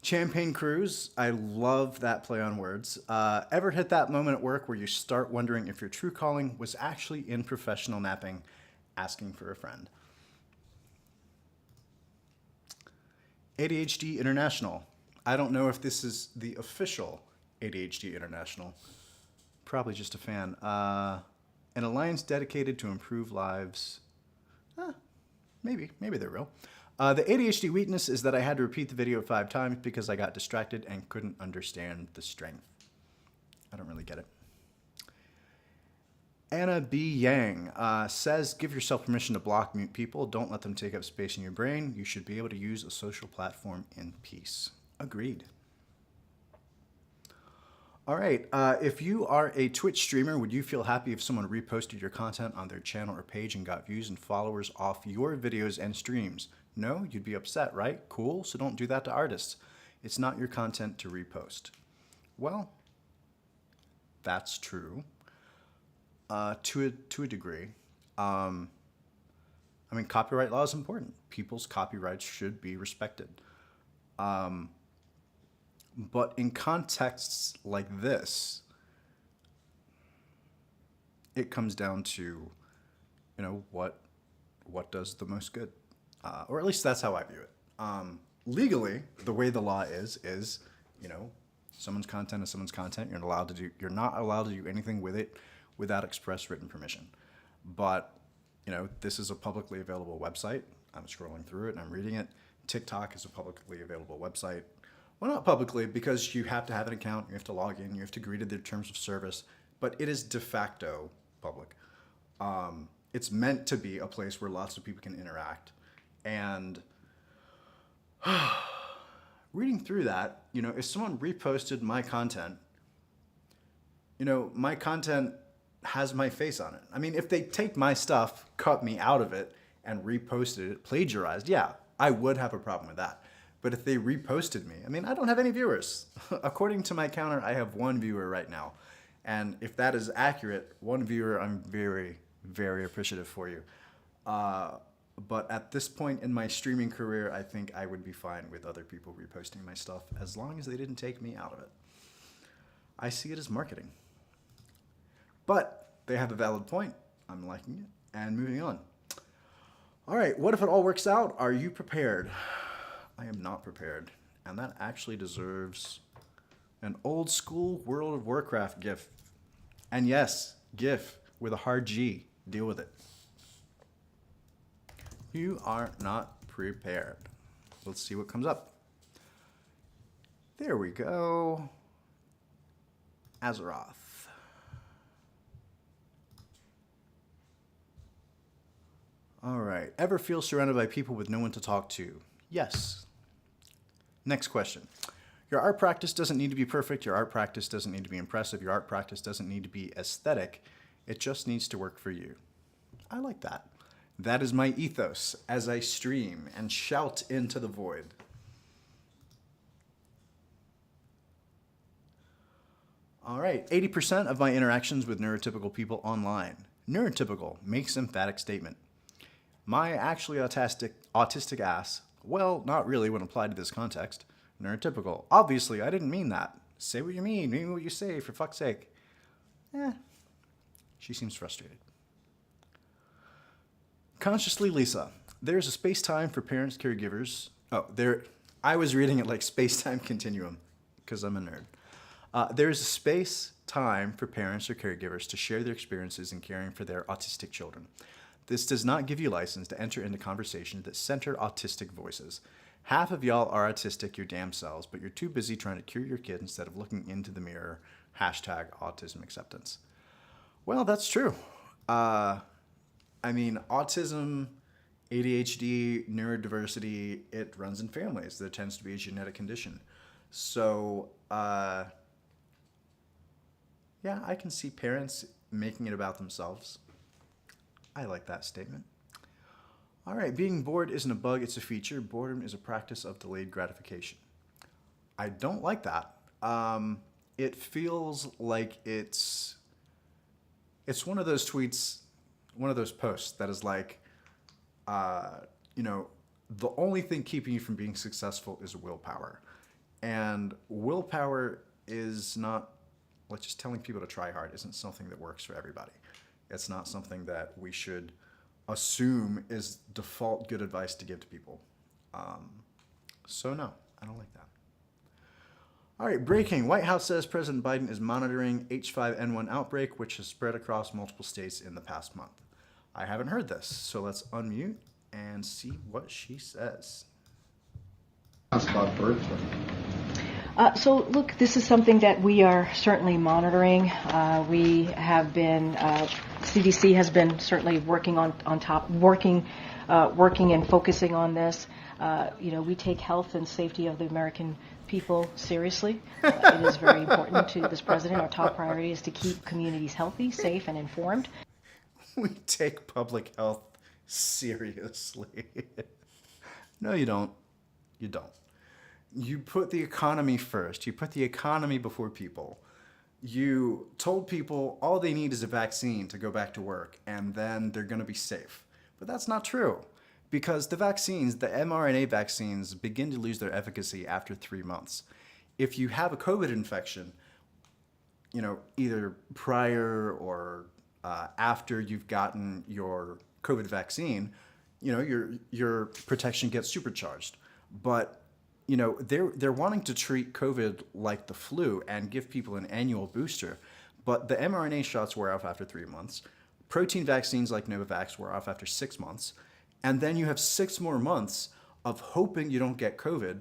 Champagne Cruise, I love that play on words. Ever hit that moment at work where you start wondering if your true calling was actually in professional napping, asking for a friend? ADHD International. I don't know if this is the official ADHD International. Probably just a fan. An alliance dedicated to improve lives. Maybe they're real. The ADHD weakness is that I had to repeat the video 5 times because I got distracted and couldn't understand the strength. I don't really get it. Anna B. Yang says, give yourself permission to block, mute people. Don't let them take up space in your brain. You should be able to use a social platform in peace. Agreed. All right, if you are a Twitch streamer, would you feel happy if someone reposted your content on their channel or page and got views and followers off your videos and streams? No, you'd be upset, right? Cool, so don't do that to artists. It's not your content to repost. Well, that's true. To a degree. I mean, copyright law is important. People's copyrights should be respected. But in contexts like this, it comes down to, you know, what does the most good? Or at least that's how I view it. Legally, the way the law is, you know, someone's content is someone's content. You're not allowed to do anything with it without express written permission. But, you know, this is a publicly available website. I'm scrolling through it and I'm reading it. TikTok is a publicly available website. Well, not publicly, because you have to have an account, you have to log in, you have to agree to their terms of service, but it is de facto public. It's meant to be a place where lots of people can interact. And reading through that, you know, if someone reposted my content, you know, my content has my face on it. I mean, if they take my stuff, cut me out of it, and reposted it, plagiarized, yeah, I would have a problem with that. But if they reposted me, I mean, I don't have any viewers. According to my counter, I have 1 viewer right now. And if that is accurate, 1 viewer, I'm very, very appreciative for you. But at this point in my streaming career, I think I would be fine with other people reposting my stuff as long as they didn't take me out of it. I see it as marketing. But they have a valid point. I'm liking it and moving on. All right, what if it all works out? Are you prepared? I am not prepared. And that actually deserves an old school World of Warcraft GIF. And yes, GIF with a hard G. Deal with it. You are not prepared. Let's see what comes up. There we go. Azeroth. All right. Ever feel surrounded by people with no one to talk to? Yes. Next question. Your art practice doesn't need to be perfect. Your art practice doesn't need to be impressive. Your art practice doesn't need to be aesthetic. It just needs to work for you. I like that. That is my ethos as I stream and shout into the void. All right, 80% of my interactions with neurotypical people online. Neurotypical makes emphatic statement. My actually autistic ass, well, not really when applied to this context. Neurotypical. Obviously, I didn't mean that. Say what you mean what you say, for fuck's sake. She seems frustrated. Consciously Lisa. There's a space-time for parents, caregivers. I was reading it like space-time continuum, because I'm a nerd. There's a space-time for parents or caregivers to share their experiences in caring for their autistic children. This does not give you license to enter into conversations that center autistic voices. Half of y'all are autistic your damn selves, but you're too busy trying to cure your kid instead of looking into the mirror. Hashtag autism acceptance. Well, that's true. I mean, autism, ADHD, neurodiversity, it runs in families. There tends to be a genetic condition. So, yeah, I can see parents making it about themselves. I like that statement. All right, being bored isn't a bug, it's a feature. Boredom is a practice of delayed gratification. I don't like that. It feels like it's one of those tweets, one of those posts that is like, the only thing keeping you from being successful is willpower. And willpower is not, like, just telling people to try hard isn't something that works for everybody. It's not something that we should assume is default good advice to give to people. So no, I don't like that. All right, breaking. White House says President Biden is monitoring H5N1 outbreak, which has spread across multiple states in the past month. I haven't heard this, so let's unmute and see what she says.
So look, this is something that we are certainly monitoring. We have been, CDC has been certainly working on top, working and focusing on this. We take health and safety of the American people seriously. It is very important to this president. Our top priority is to keep communities healthy, safe, and informed.
We take public health seriously. No, you don't. You don't. You put the economy first. You put the economy before people. You told people all they need is a vaccine to go back to work, and then they're going to be safe. But that's not true, because the vaccines, the mRNA vaccines, begin to lose their efficacy after 3 months. If you have a COVID infection, either prior or after you've gotten your COVID vaccine, your protection gets supercharged. But they're wanting to treat COVID like the flu and give people an annual booster. But the mRNA shots wear off after 3 months. Protein vaccines like Novavax wear off after 6 months. And then you have 6 more months of hoping you don't get COVID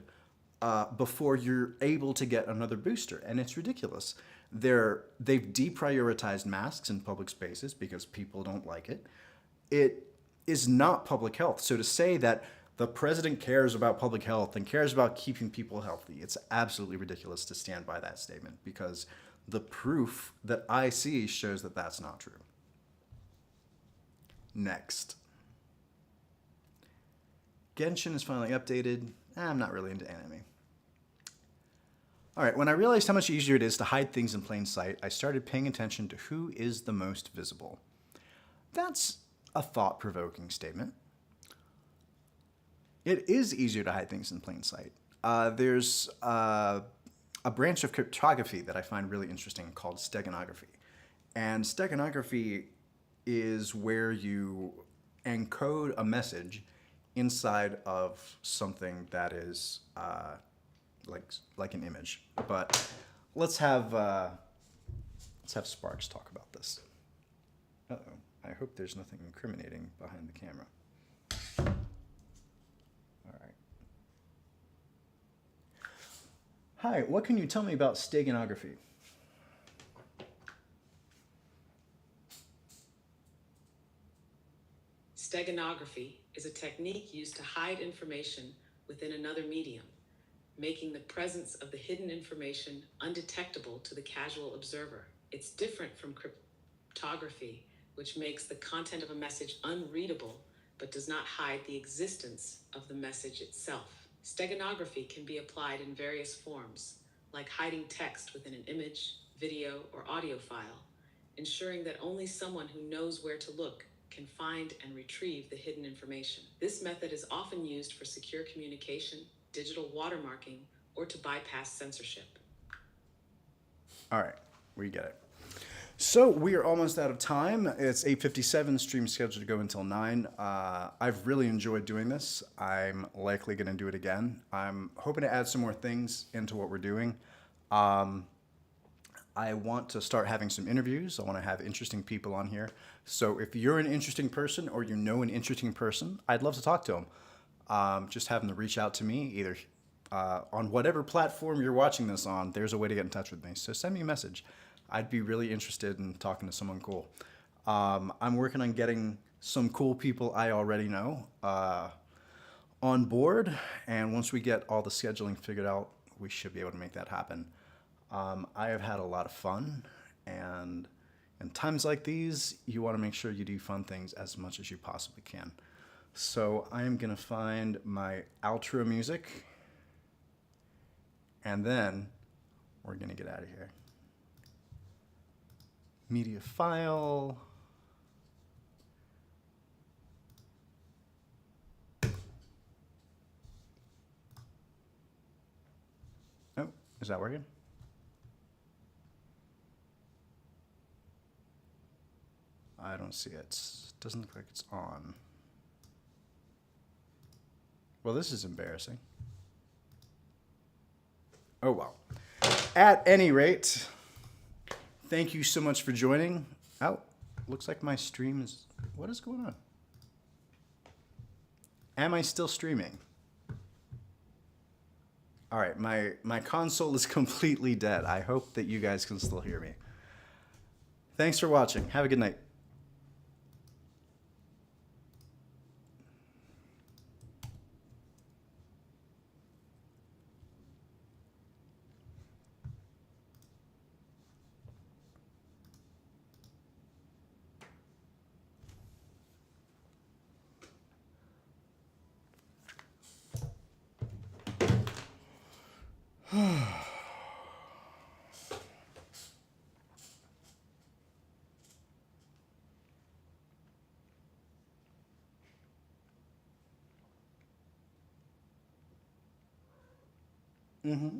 before you're able to get another booster. And it's ridiculous. They've deprioritized masks in public spaces because people don't like it. It is not public health. So to say that the president cares about public health and cares about keeping people healthy, it's absolutely ridiculous to stand by that statement, because the proof that I see shows that that's not true. Next. Genshin is finally updated. I'm not really into anime. All right, when I realized how much easier it is to hide things in plain sight, I started paying attention to who is the most visible. That's a thought-provoking statement. It is easier to hide things in plain sight. There's a branch of cryptography that I find really interesting called steganography. And steganography is where you encode a message inside of something that is like an image. But let's have Sparks talk about this. Uh-oh. I hope there's nothing incriminating behind the camera. All right. Hi, what can you tell me about steganography?
Steganography is a technique used to hide information within another medium, making the presence of the hidden information undetectable to the casual observer. It's different from cryptography, which makes the content of a message unreadable but does not hide the existence of the message itself. Steganography can be applied in various forms, like hiding text within an image, video, or audio file, ensuring that only someone who knows where to look can find and retrieve the hidden information. This method is often used for secure communication, digital watermarking, or to bypass censorship.
All right, we get it. So we are almost out of time. It's 8:57, stream scheduled to go until 9. I've really enjoyed doing this. I'm likely going to do it again. I'm hoping to add some more things into what we're doing. I want to start having some interviews. I want to have interesting people on here. So if you're an interesting person or you know an interesting person, I'd love to talk to them. Just have them to reach out to me, either on whatever platform you're watching this on, there's a way to get in touch with me. So send me a message. I'd be really interested in talking to someone cool. I'm working on getting some cool people I already know on board. And once we get all the scheduling figured out, we should be able to make that happen. I have had a lot of fun, and in times like these, you want to make sure you do fun things as much as you possibly can. So I am going to find my outro music, and then we're going to get out of here. Media file. Oh, is that working? I don't see it. Doesn't look like it's on. Well, this is embarrassing. Oh, well. At any rate, thank you so much for joining. Oh, looks like my stream is... What is going on? Am I still streaming? All right, my console is completely dead. I hope that you guys can still hear me. Thanks for watching. Have a good night. Mm-hmm.